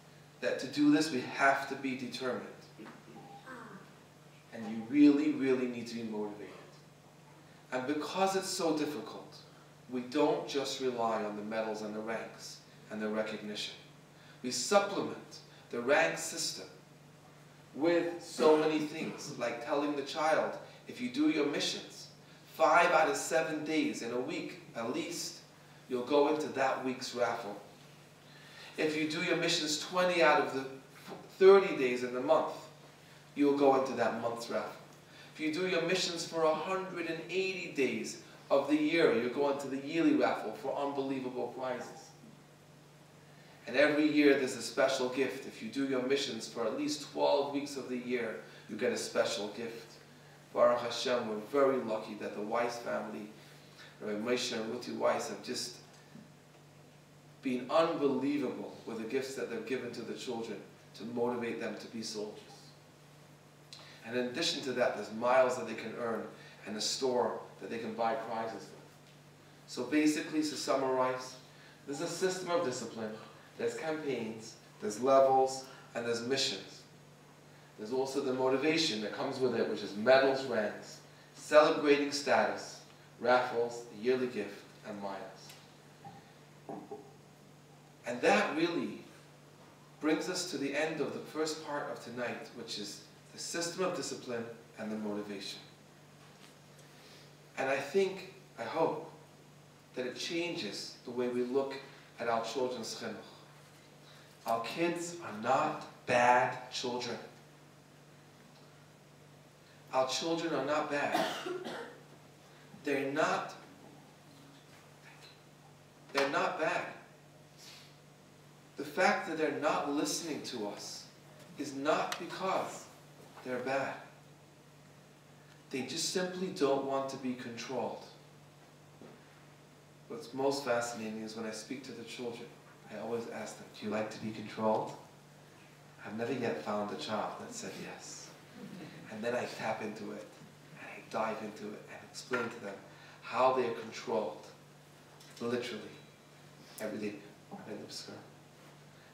that to do this, we have to be determined. And you really, really need to be motivated. And because it's so difficult, we don't just rely on the medals and the ranks and the recognition. We supplement the rank system with so many things, like telling the child, if you do your missions, 5 out of 7 days in a week, at least, you'll go into that week's raffle. If you do your missions 20 out of the 30 days in the month, you'll go into that month's raffle. If you do your missions for 180 days of the year, you'll go into the yearly raffle for unbelievable prizes. And every year there's a special gift. If you do your missions for at least 12 weeks of the year, you get a special gift. Baruch Hashem, we're very lucky that the Weiss family, Rabbi Moshe and Ruti Weiss, have just been unbelievable with the gifts that they've given to the children to motivate them to be soldiers. And in addition to that, there's miles that they can earn and a store that they can buy prizes with. So basically, to summarize, there's a system of discipline, there's campaigns, there's levels, and there's missions. There's also the motivation that comes with it, which is medals, ranks, celebrating status, raffles, the yearly gift, and miles. And that really brings us to the end of the first part of tonight, which is the system of discipline and the motivation. And I think, I hope, that it changes the way we look at our children's chinuch. Our kids are not bad children. Our children are not bad. They're not bad. The fact that they're not listening to us is not because they're bad. They just simply don't want to be controlled. What's most fascinating is when I speak to the children, I always ask them, do you like to be controlled? I've never yet found a child that said yes. And then I tap into it, and I dive into it, and explain to them how they are controlled, literally, every day.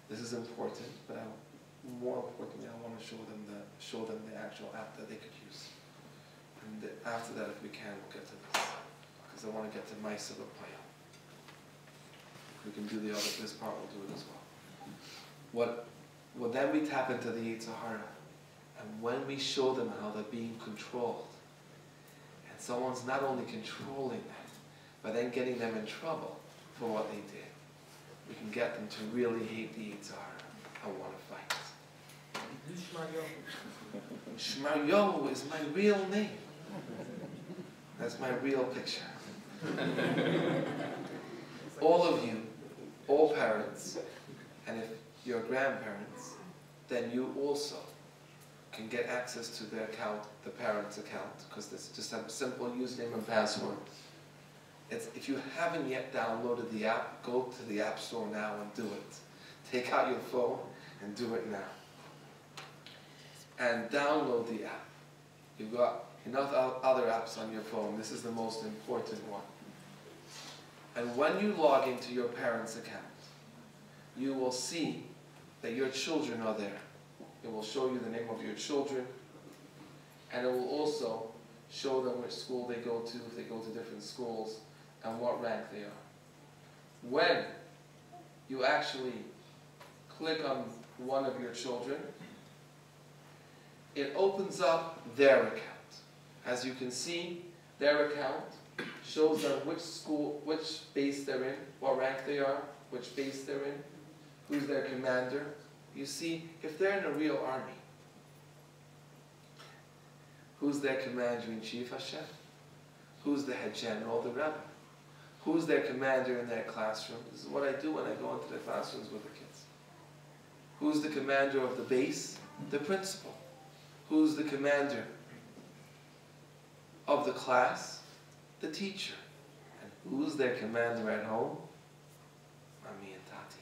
This is important, but more importantly, I want to show them the actual app that they could use. And after that, if we can, we'll get to this, because I want to get to my Sibba Paya. If we can do this part, we'll do it as well. Well, then we tap into the Yitzhahara. And when we show them how they're being controlled, and someone's not only controlling them, but then getting them in trouble for what they did, we can get them to really hate the Yitzhahara and want to fight. Shmaryo is my real name. That's my real picture. All of you, all parents, and if you're grandparents, then you also can get access to the account, the parent's account, because it's just a simple username and password. If you haven't yet downloaded the app, go to the App Store now and do it. Take out your phone and do it now. And download the app. You've got enough other apps on your phone. This is the most important one. And when you log into your parent's account, you will see that your children are there. It will show you the name of your children, and it will also show them which school they go to, if they go to different schools, and what rank they are. When you actually click on one of your children, it opens up their account. As you can see, their account shows them which school, which base they're in, what rank they are, which base they're in, who's their commander. You see, if they're in a real army, who's their commander-in-chief, Hashem? Who's the head general, the Rabbi? Who's their commander in their classroom? This is what I do when I go into the classrooms with the kids. Who's the commander of the base? The principal. Who's the commander of the class? The teacher. And who's their commander at home? Mommy and Tati.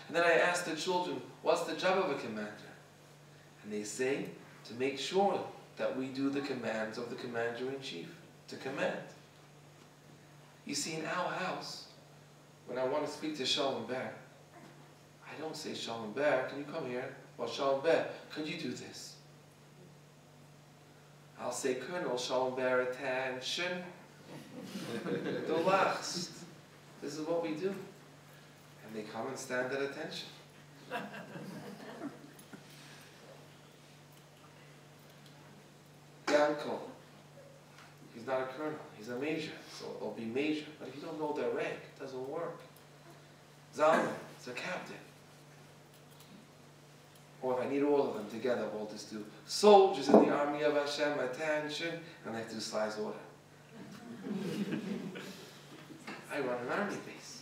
And then I ask the children, what's the job of a commander? And they say, to make sure that we do the commands of the commander-in-chief, to command. You see, in our house, when I want to speak to Shalom Bear, I don't say, Shalom Bear, can you come here? Or Shalom Bear, could you do this? I'll say, Colonel, Shalom Bear, attention. Relaxed. This is what we do. And they come and stand at attention. Yanko, he's not a colonel, he's a major, so it'll be major. But if you don't know their rank, it doesn't work. Zalman, it's a captain. Or if I need all of them together, we'll just do soldiers in the army of Hashem, attention, and I have to do slides order. I run an army base.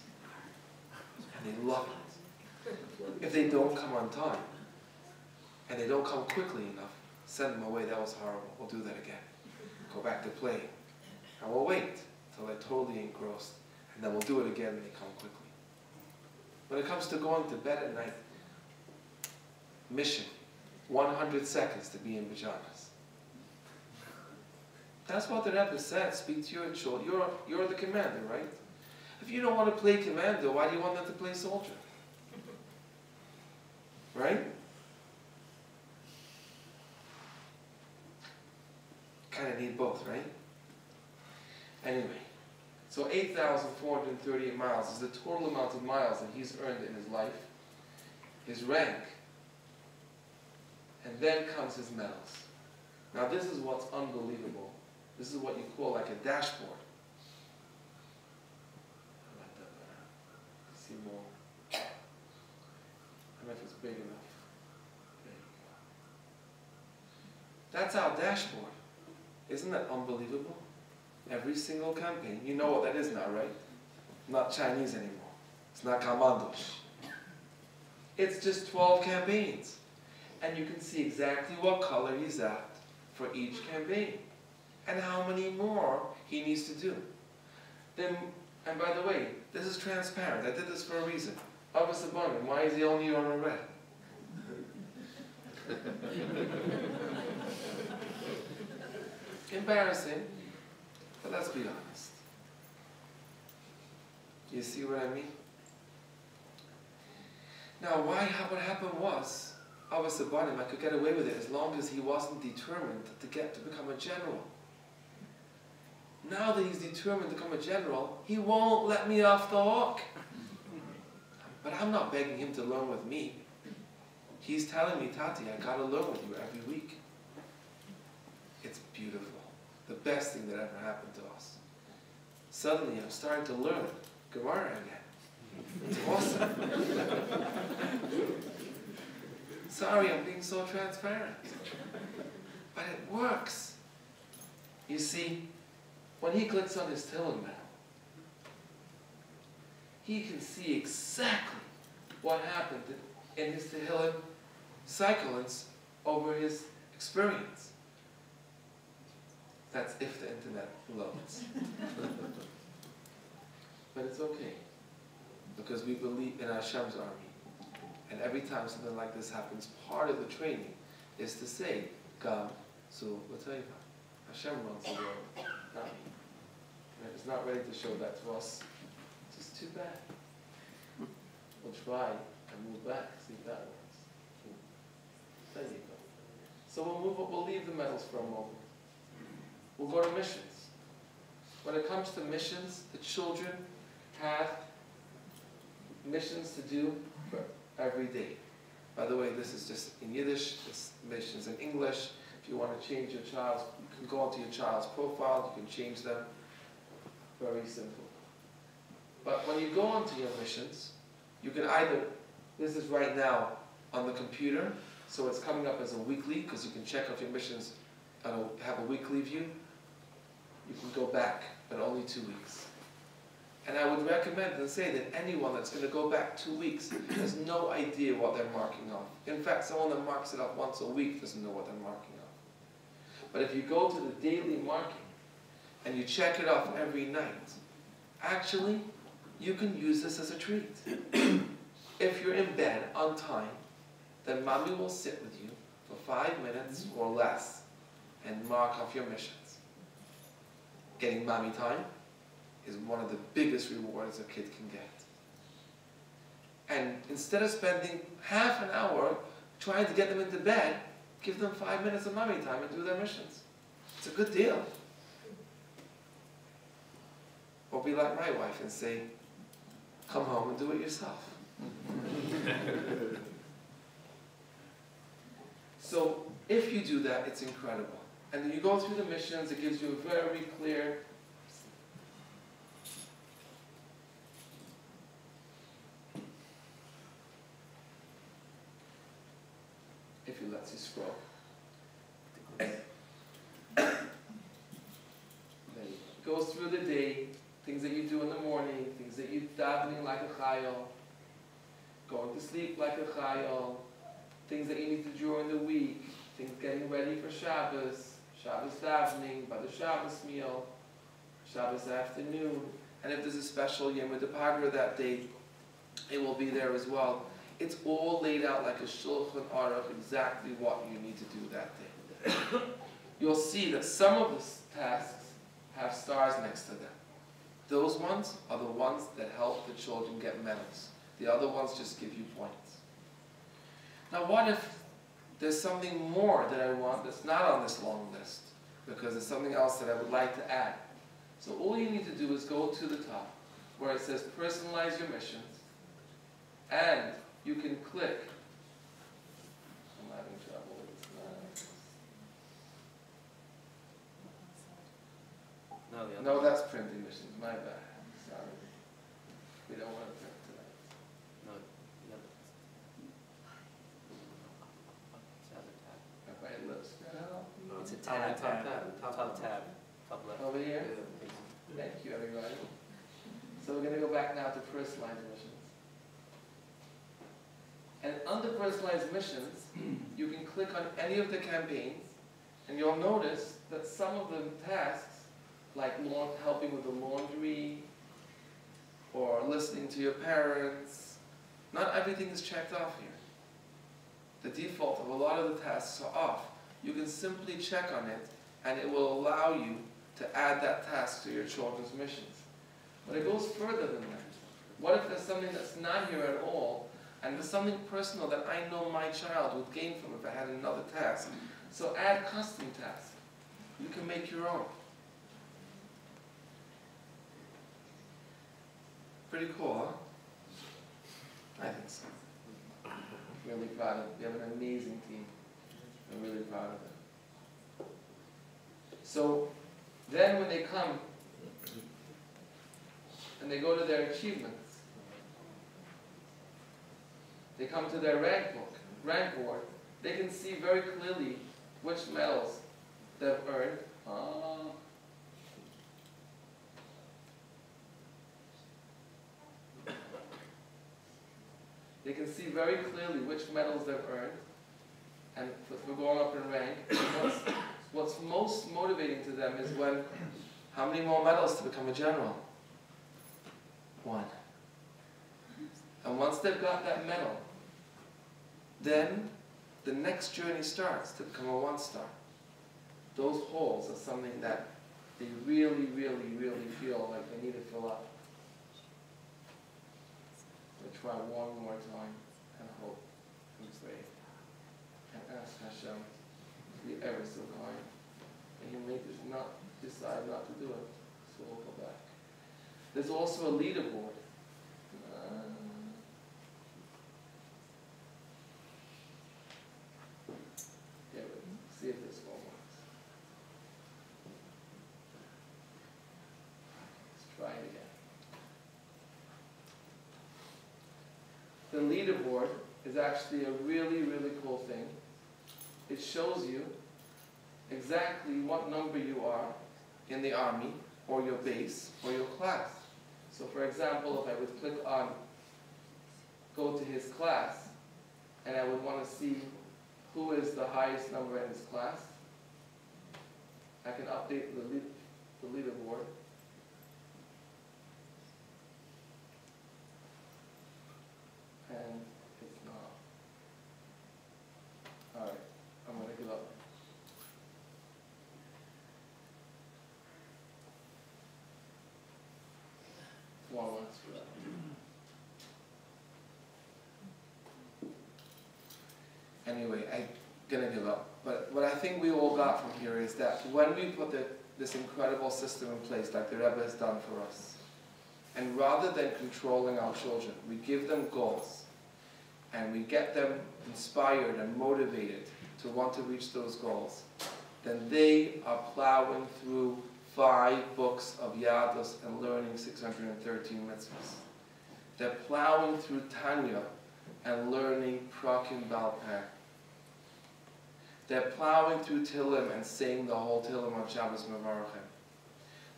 And they love it. If they don't come on time, and they don't come quickly enough, send them away. That was horrible. We'll do that again. Go back to playing. And we'll wait until they're totally engrossed. And then we'll do it again and they come quickly. When it comes to going to bed at night, mission, 100 seconds to be in pajamas. That's what the Rebbe said. Speak to your children. You're the commander, right? If you don't want to play commander, why do you want them to play soldier? Right? Kind of need both, right? Anyway, so 8,438 miles is the total amount of miles that he's earned in his life, his rank, and then comes his medals. Now this is what's unbelievable. This is what you call like a dashboard. I like that better. See more. I don't know if it's big enough. There you go. That's our dashboard. Isn't that unbelievable? Every single campaign. You know what that is now, right? Not Chinese anymore. It's not commandos. It's just 12 campaigns. And you can see exactly what color he's at for each campaign. And how many more he needs to do. Then, and by the way, this is transparent. I did this for a reason. Abbas Abanim, why is he only on a red? Embarrassing, but let's be honest. You see what I mean? Now, what happened was, Abbas Abanim, I could get away with it as long as he wasn't determined to become a general. Now that he's determined to become a general, he won't let me off the hook. But I'm not begging him to learn with me. He's telling me, Tati, I gotta learn with you every week. It's beautiful. The best thing that ever happened to us. Suddenly I'm starting to learn Gemara again. It's awesome. Sorry, I'm being so transparent. But it works. You see, when he clicks on his Tehillim now, he can see exactly what happened in his Tehillim cycles over his experience. That's if the internet loads. But it's okay, because we believe in Hashem's army. And every time something like this happens, part of the training is to say, God, so what's that? Hashem runs the world, not me. And if it's not ready to show that to us, it's just too bad. We'll try and move back, see if that works. There you go. So we'll leave the medals for a moment. We'll go to missions. When it comes to missions, the children have missions to do for every day. By the way, this is just in Yiddish, this missions in English. If you want to change your child's, you can go into your child's profile, you can change them. Very simple. But when you go onto your missions, you can either, this is right now on the computer, so it's coming up as a weekly, because you can check out your missions and have a weekly view. You can go back, but only 2 weeks. And I would recommend and say that anyone that's going to go back 2 weeks has no idea what they're marking off. In fact, someone that marks it off once a week doesn't know what they're marking off. But if you go to the daily marking and you check it off every night, actually, you can use this as a treat. If you're in bed on time, then mommy will sit with you for 5 minutes or less and mark off your missions. Getting mommy time is one of the biggest rewards a kid can get. And instead of spending half an hour trying to get them into bed, give them 5 minutes of mommy time and do their missions. It's a good deal. Or be like my wife and say, come home and do it yourself. So if you do that, it's incredible. And then you go through the missions, it gives you a very clear if you let you scroll. Then it goes through the day, things that you do in the morning, things that you davening like a chayil, going to sleep like a chayil, things that you need to do during the week, things getting ready for Shabbos, Shabbos davening, by the Shabbos meal, Shabbos afternoon, and if there's a special Yom Depagra that day, it will be there as well. It's all laid out like a Shulchan Aruch, exactly what you need to do that day. You'll see that some of the tasks have stars next to them. Those ones are the ones that help the children get medals. The other ones just give you points. Now what if there's something more that I want that's not on this long list, because there's something else that I would like to add. So all you need to do is go to the top where it says personalize your missions, and you can click. I'm having trouble with this. No, that's printing missions. My bad. Sorry. We don't want to print tonight. If I look straight out. It's a tab. Top tab. Top left. Over here? Thank you, everybody. So we're going to go back now to personalized missions. And under personalized missions, you can click on any of the campaigns, and you'll notice that some of the tasks, like helping with the laundry, or listening to your parents, not everything is checked off here. The default of a lot of the tasks are off. You can simply check on it, and it will allow you to add that task to your children's missions. But it goes further than that. What if there's something that's not here at all, and there's something personal that I know my child would gain from if I had another task? So add custom tasks. You can make your own. Pretty cool, huh? I think so. Really proud of it. We have an amazing team. I'm really proud of them. So then when they come and they go to their achievements, they come to their rank board, they can see very clearly which medals they've earned. They can see very clearly which medals they've earned, and for going up in rank. What's most motivating to them is when, how many more medals to become a general? 1. And once they've got that medal, then the next journey starts to become a 1-star. Those holes are something that they really, really, really feel like they need to fill up. So try one more time and hope and pray and ask Hashem to be ever so kind. And He may just not decide not to do it, so we'll go back. There's also a leaderboard. See if this one works. Let's try it again. The leaderboard is actually a really, really cool thing. It shows you exactly what number you are in the army, or your base, or your class. So for example, if I would click on go to his class, and I would want to see who is the highest number in his class, I can update the leaderboard. And it's not. Alright, I'm going to give up. One last for that. Anyway, I'm going to give up. But what I think we all got from here is that when we put this incredible system in place, like the Rebbe has done for us, and rather than controlling our children, we give them goals, and we get them inspired and motivated to want to reach those goals, then they are plowing through 5 books of Yadus and learning 613 mitzvahs. They're plowing through Tanya and learning Prakim Baal Peh. They're plowing through Tillim and saying the whole Tillim on Shabbos Mevarachim.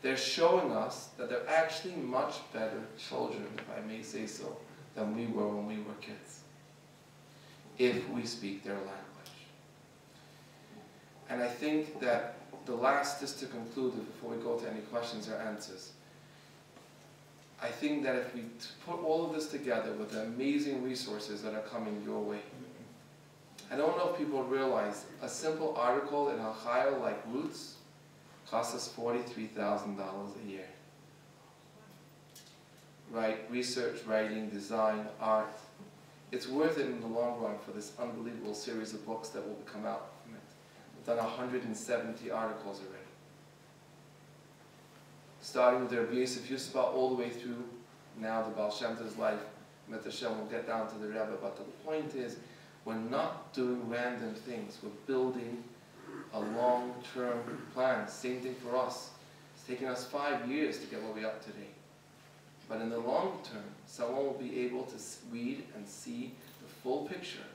They're showing us that they're actually much better children, if I may say so, than we were when we were kids, if we speak their language. And I think that the last, just to conclude before we go to any questions or answers, I think that if we put all of this together with the amazing resources that are coming your way, I don't know if people realize a simple article in Al-Chayil like Roots costs us $43,000 a year. Right? Research, writing, design, art. It's worth it in the long run for this unbelievable series of books that will come out from it. We've done 170 articles already. Starting with the Rabbi Yusuf all the way through now the Baal Shem Tov's life. Met Hashem, we'll get down to the Rebbe, but the point is, we're not doing random things. We're building a long-term plan. Same thing for us. It's taken us 5 years to get where we are today. But in the long term, someone will be able to read and see the full picture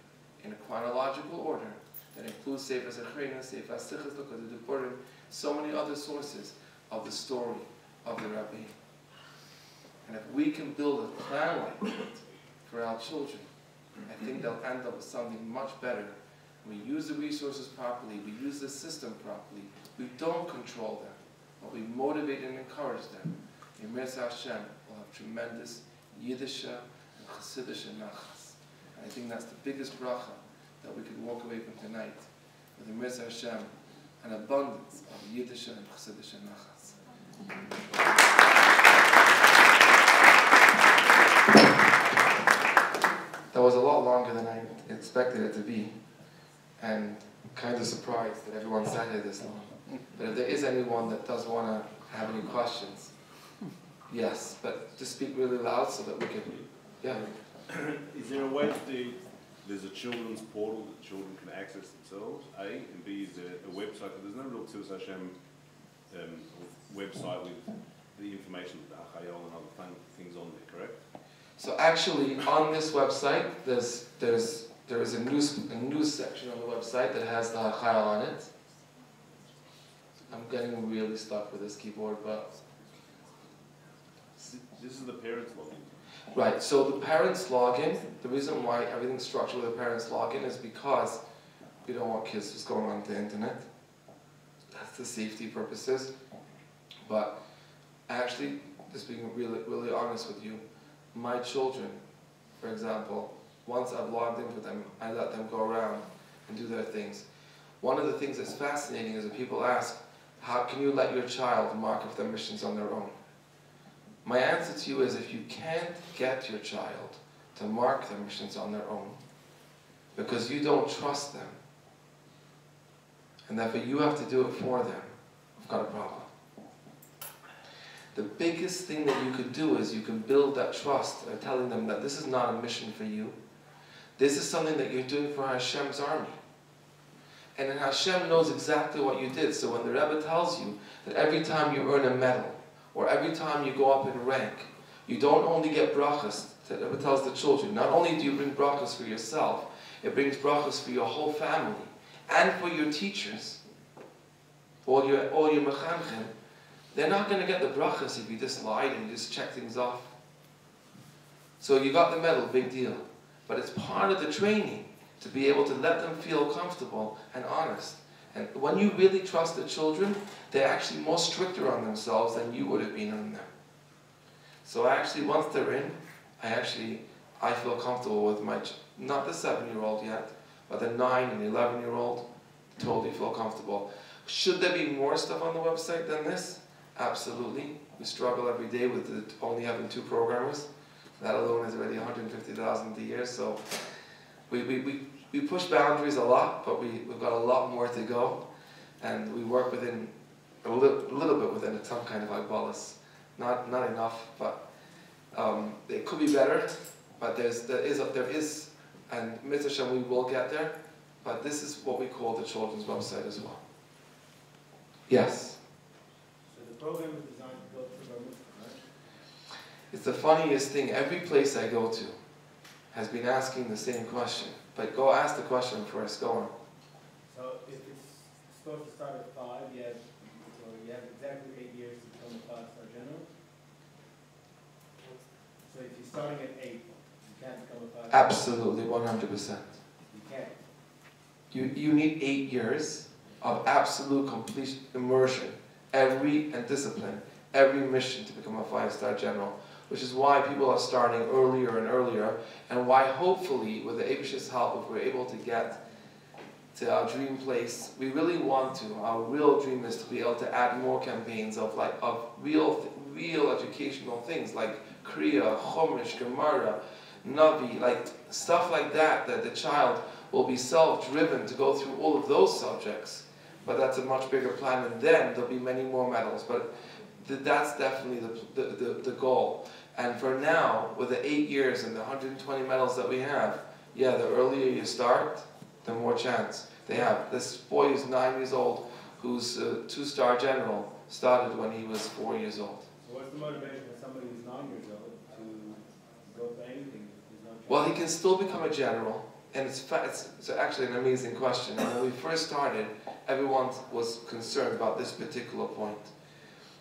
in a chronological order that includes Sefer Zechreina, Sefer Sichos, so many other sources of the story of the Rabbi. And if we can build a plan like that for our children, I think they'll end up with something much better. We use the resources properly, we use the system properly, we don't control them, but we motivate and encourage them. In Mirza Hashem will have tremendous Yiddisha and Chassidish nachas. And I think that's the biggest bracha that we could walk away from tonight, with the Mirza Hashem, an abundance of Yiddisha and Chassidish nachas. That was a lot longer than I expected it to be, and kind of surprised that everyone sat here this long. But if there is anyone that does want to have any questions, yes, but just speak really loud so that we can, yeah. Is there a way to do, there's a children's portal that children can access themselves, A, and B, is there a website, there's no real Tzivos Hashem website with the information of the Achayol and other things on there, correct? So actually, on this website, there is a news section on the website that has the Achayol on it. I'm getting really stuck with this keyboard, but... This is the parents login. Right, so the parents login, the reason why everything's structured with a parents login is because We don't want kids just going on the internet. That's the safety purposes. But actually, just being really honest with you, my children, for example, once I've logged in with them, I let them go around and do their things. One of the things that's fascinating is that people ask, how can you let your child mark off their missions on their own? My answer to you is, if you can't get your child to mark their missions on their own, because you don't trust them, and therefore you have to do it for them, I've got a problem. The biggest thing that you could do is you can build that trust by telling them that this is not a mission for you. This is something that you're doing for Hashem's army. And then Hashem knows exactly what you did. So when the Rebbe tells you that every time you earn a medal, or every time you go up in rank, you don't only get brachas, the Rebbe tells the children, not only do you bring brachas for yourself, it brings brachas for your whole family, and for your teachers, all your mechanchim. They're not going to get the brachas if you just lied and you just check things off. So you got the medal, big deal. But it's part of the training to be able to let them feel comfortable and honest. And when you really trust the children, they're actually more stricter on themselves than you would have been on them. So actually, once they're in, I feel comfortable with my, not the 7-year-old yet, but the 9 and 11-year-old, totally feel comfortable. Should there be more stuff on the website than this? Absolutely. We struggle every day with only having 2 programmers. That alone is already 150,000 a year, so we push boundaries a lot, but we've got a lot more to go, and we work within a little bit within some kind of agbalas. Not enough, but it could be better. But there is, and Mitzvah Hashem, we will get there. But this is what we call the children's website as well. Yes. So the program is designed to go through our mitzvah, right? It's the funniest thing. Every place I go to has been asking the same question. But go ask the question first. Go on. So if it's supposed to start at 5, you have exactly 8 years to become a 5-star general. So if you're starting at 8, you can't become a 5-star. Absolutely, 100%. You can't. You need 8 years of absolute complete immersion, and discipline, every mission to become a 5-star general, which is why people are starting earlier and earlier, and why hopefully, with the Abish's help, if we're able to get to our dream place, we really want to. Our real dream is to be able to add more campaigns of real educational things like Kriya, Chumash, Gemara, Navi, like stuff like that the child will be self-driven to go through all of those subjects. But that's a much bigger plan, and then there'll be many more medals. But that's definitely the goal. And for now, with the 8 years and the 120 medals that we have, yeah, the earlier you start, the more chance they have. This boy who's 9 years old, who's a 2-star general, started when he was 4 years old. So what's the motivation for somebody who's 9 years old to go for anything? Well, he can still become a general. And it's actually an amazing question. And when we first started, everyone was concerned about this particular point.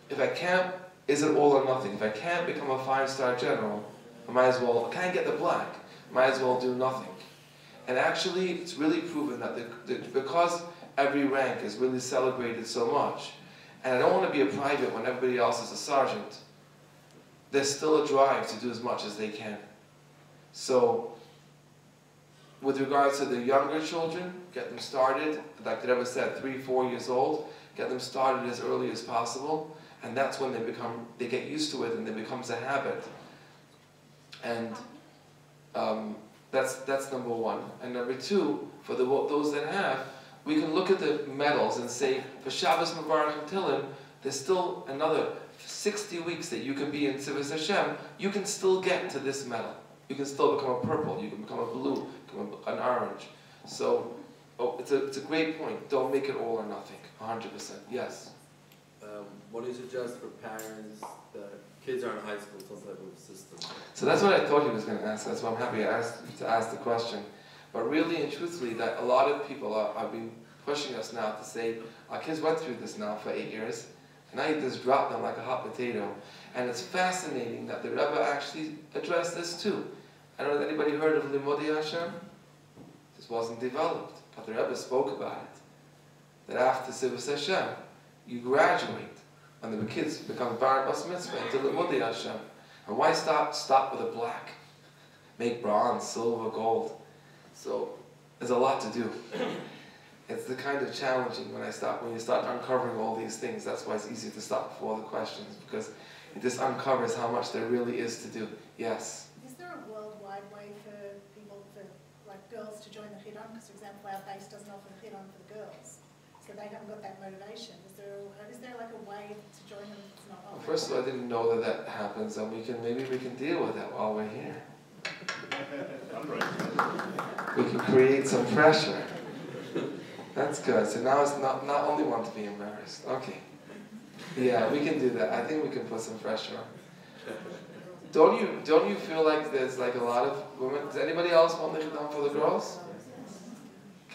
If I can't, is it all or nothing? If I can't become a 5-star general, I can't get the black, might as well do nothing. And actually, it's really proven that because every rank is really celebrated so much, and I don't want to be a private when everybody else is a sergeant, there's still a drive to do as much as they can. So, with regards to the younger children, get them started, like the Rebbe said, 3, 4 years old, get them started as early as possible, and that's when they get used to it and it becomes a habit. And that's number 1. And number 2, for those that have, we can look at the medals and say, for Shabbos Mevarach and Tilim, there's still another 60 weeks that you can be in Tzivos Hashem, you can still get to this medal. You can still become a purple, you can become a blue, become an orange. So, it's a great point. Don't make it all or nothing, 100%. Yes? What do you suggest for parents that kids are in high school, some type of system? So that's what I thought he was going to ask. That's why I'm happy to ask the question. But really and truthfully, that a lot of people have been pushing us now to say, our kids went through this now for 8 years, and now you just drop them like a hot potato. And it's fascinating that the Rebbe actually addressed this too. I don't know if anybody heard of Limudei Hashem? This wasn't developed. but the Rebbe spoke about it, that after Sivus Hashem, you graduate, and the kids become Bar Bas Mitzvah into Limudei Hashem. And why stop with a black? Make bronze, silver, gold. So there's a lot to do. It's the kind of challenging when you start uncovering all these things. That's why it's easy to stop before the questions, because it just uncovers how much there really is to do. Yes? Is there a worldwide way for people, like girls, to join the Chidon? Because, for example, our base doesn't offer the Chidon for the girls, so they haven't got that motivation. Is there like a way to join them if it's not offered? Well, first of all, I didn't know that happens, and maybe we can deal with that while we're here. We can create some pressure. That's good. So now it's not only one to be embarrassed. Okay. Yeah, we can do that. I think we can put some pressure on. Don't you feel like there's like a lot of women? Does anybody else want the Chidon for the girls?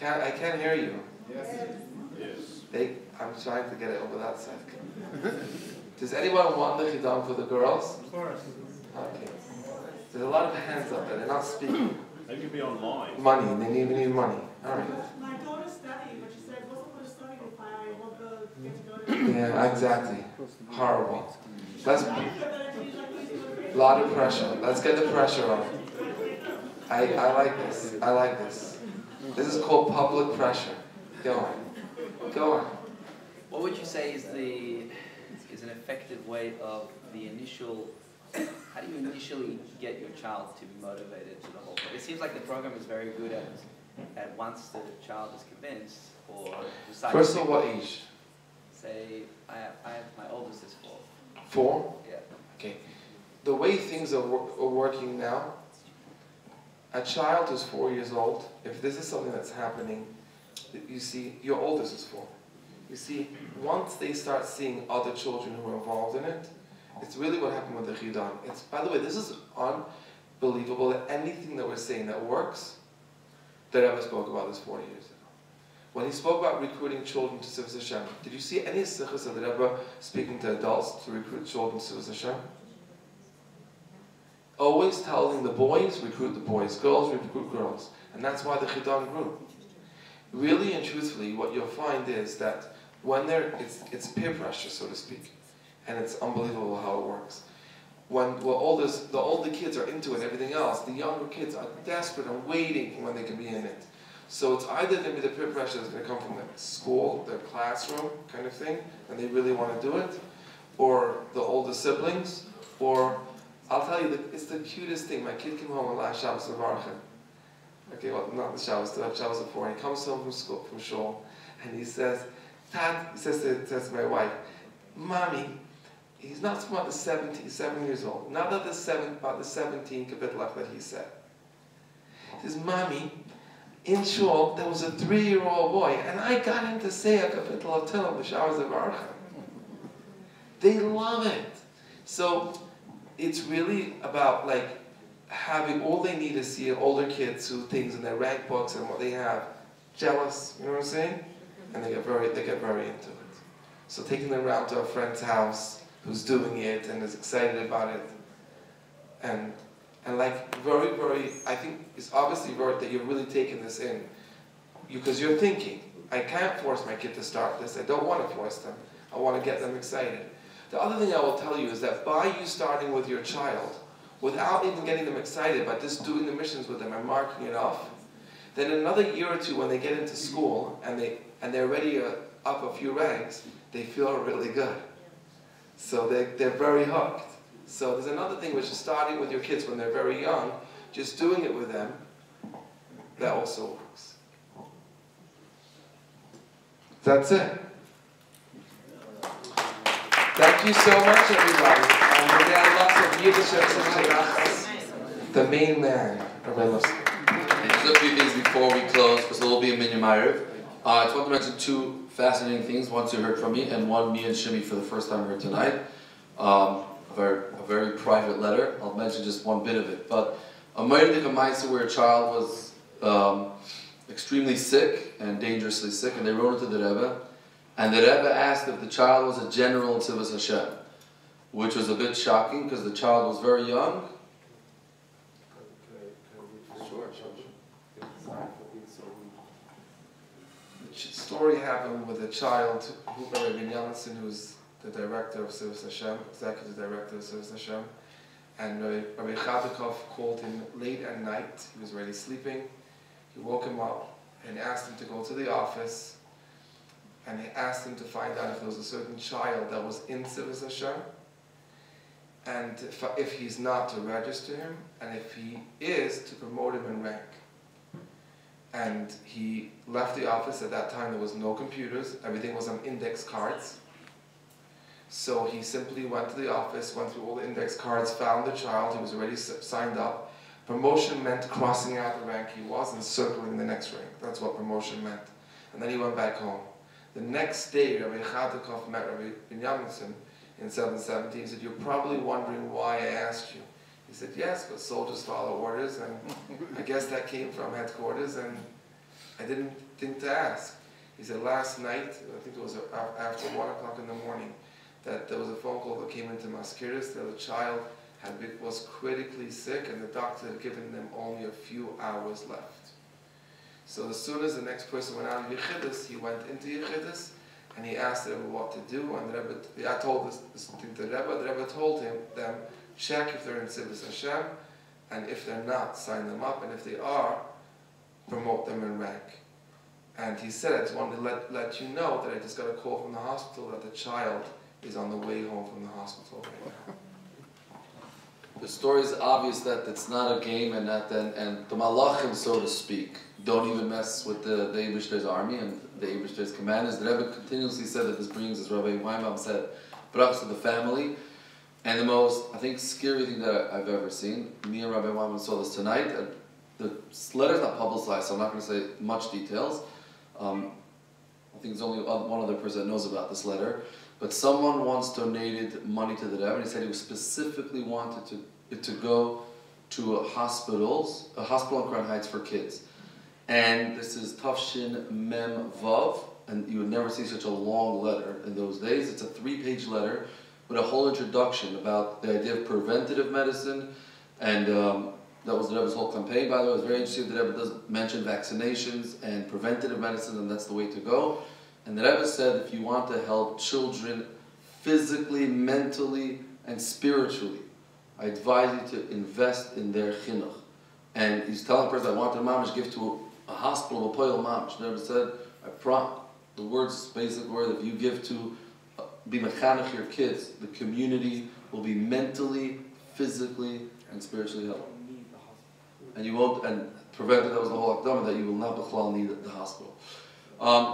I can't hear you. Yes. I'm trying to get it over that side. Does anyone want the Chidon for the girls? Of course. Okay. There's a lot of hands up there. They're not speaking. They could be online. Money. They need money. All right. My daughter studied, but she said it wasn't going to study if I want to get to go to. Yeah, exactly. Horrible. A lot of pressure. Let's get the pressure on. I like this. I like this. This is called public pressure. Go on. Go on. What would you say is an effective way of the initial? How do you initially get your child to be motivated to the whole thing? It seems like the program is very good at once the child is convinced or decides. First of all, what age? Say, my oldest is 4. 4? Yeah. Okay. The way things are working now, a child who's 4 years old, if this is something that's happening, you see, your oldest is 4. You see, once they start seeing other children who are involved in it, it's really what happened with the Chidon. By the way, this is unbelievable that anything that we're saying that works, that Rebbe spoke about this 40 years ago. When he spoke about recruiting children to Sivus Hashem, did you see any sichos of the Rebbe speaking to adults to recruit children to Sivus Hashem? Always telling the boys, recruit the boys, girls, recruit girls. And that's why the Chidon grew. Really and truthfully, what you'll find is that when it's peer pressure, so to speak. And it's unbelievable how it works. When the older kids are into it and everything else, the younger kids are desperate and waiting when they can be in it. So it's either going to be the peer pressure that's going to come from the school, their classroom kind of thing, and they really want to do it, or the older siblings, or I'll tell you, it's the cutest thing. My kid came home on last Shabbos of Archon. Okay, well, not the Shabbos, the Shabbos before. He comes home from shul, and he says, Dad, he says to my wife, Mommy, he's not talking about the 7 years old. Not about the 17 kapitulach that he said. He says, Mommy, in shul, there was a 3-year-old boy, and I got him to say a kapitul of Tillim, the Shabbos of Archon. They love it. So it's really about like having all they need to see older kids who things in their rank books and what they have, jealous, you know what I'm saying? And they get very into it. So taking them around to a friend's house who's doing it and is excited about it, and like very, very, I think it's obviously that you're really taking this in, because you're thinking, I can't force my kid to start this. I don't want to force them. I want to get them excited. The other thing I will tell you is that by you starting with your child, without even getting them excited, by just doing the missions with them and marking it off, then in another year or two when they get into school and they're already up a few ranks, they feel really good. So they're very hooked. So there's another thing which is starting with your kids when they're very young, just doing it with them, that also works. That's it. Thank you so much, everybody. And we got lots of Yiddish. The main man, Rabbi Lipson. Just a few things before we close, because there will be a Minyan Ma'ariv. I just want to mention 2 fascinating things. Once you heard from me, and one me and Shimmy for the first time heard tonight. A very private letter. I'll mention just one bit of it. But a Ma'ariv where a child was extremely sick and dangerously sick, and they wrote it to the Rebbe. And the Rebbe asked if the child was a general in Tzivos Hashem, which was a bit shocking because the child was very young. Sure. story happened with a child who Rabbi Janssen, who's the director of Service Hashem, executive director of Service Hashem, and Rabbi Chadikov called him late at night. He was already sleeping. He woke him up and asked him to go to the office, and he asked him to find out if there was a certain child that was in Service Hashem, and if he's not, to register him, and if he is, to promote him in rank. And he left the office. At that time there was no computers, everything was on index cards. So he simply went to the office, went through all the index cards, found the child, he was already signed up. Promotion meant crossing out the rank he was and circling the next rank. That's what promotion meant. And then he went back home. The next day, Rabbi Chadikov met Rabbi Binyamin in 770. He said, "You're probably wondering why I asked you." He said, "Yes, but soldiers follow orders, and I guess that came from headquarters, and I didn't think to ask." He said, "Last night, I think it was after 1 o'clock in the morning, that there was a phone call that came into Maskiris that the child was critically sick, and the doctor had given them only a few hours left." So as soon as the next person went out of Yechidus, he went into Yechidus, and he asked the Rebbe what to do, and the Rebbe, I told this thing to the Rebbe told them, check if they're in Service Hashem, and if they're not, sign them up, and if they are, promote them in rank. And he said, "I just wanted to let you know that I just got a call from the hospital that the child is on the way home from the hospital right now." The story is obvious that it's not a game, and the Malachim, so to speak, don't even mess with the Eibishter's army and the Eibishter's commanders. The Rebbe continuously said that this brings, as Rabbi Weinbaum said, brachas to the family. And the most, I think, scary thing that I've ever seen, me and Rabbi Weinbaum saw this tonight. The letter's not publicized, so I'm not going to say much details. I think there's only one other person that knows about this letter. But someone once donated money to the Rebbe, and he said he specifically wanted it to go to a hospital in Crown Heights for kids. And this is Tafshin Mem Vav, and you would never see such a long letter in those days. It's a 3-page letter with a whole introduction about the idea of preventative medicine, and that was the Rebbe's whole campaign, by the way. It was very interesting. The Rebbe does mention vaccinations and preventative medicine, and that's the way to go. And the Rebbe said, if you want to help children physically, mentally, and spiritually, I advise you to invest in their chinuch. And he's telling a person, I want their mamish give to a hospital, a poil mamish. The Rebbe said, the words, basic word, if you give to be mechanech your kids, the community will be mentally, physically, and spiritually healthy. And you won't, and prevented, that was the whole akdama, that you will not need the hospital.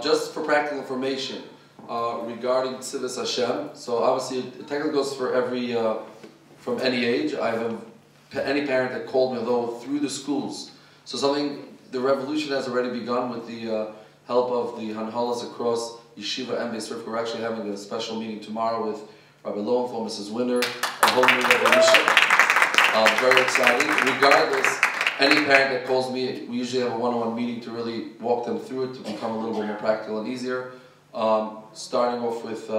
Just for practical information regarding Tzivos Hashem, so obviously it technically goes for every, from any age. I have any parent that called me, although through the schools. So the revolution has already begun with the help of the Hanhalas across Yeshiva and Beis Rivka. We're actually having a special meeting tomorrow with Rabbi Lowenthal, Mrs. Winter, a whole new revolution. Very exciting. Regardless, any parent that calls me, we usually have a one-on-one meeting to really walk them through it to become a little bit more practical and easier. Starting off with,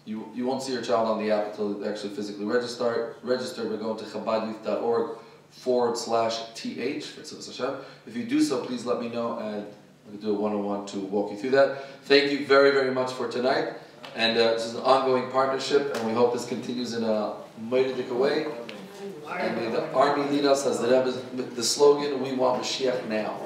you won't see your child on the app until they actually physically register. We're going to chabadyouth.org/th for Tzivos Hashem. If you do so, please let me know, and we'll do a one-on-one to walk you through that. Thank you very, very much for tonight. And this is an ongoing partnership, and we hope this continues in a mighty way. And may the army lead us, as the Rebbe, the slogan, we want Mashiach now.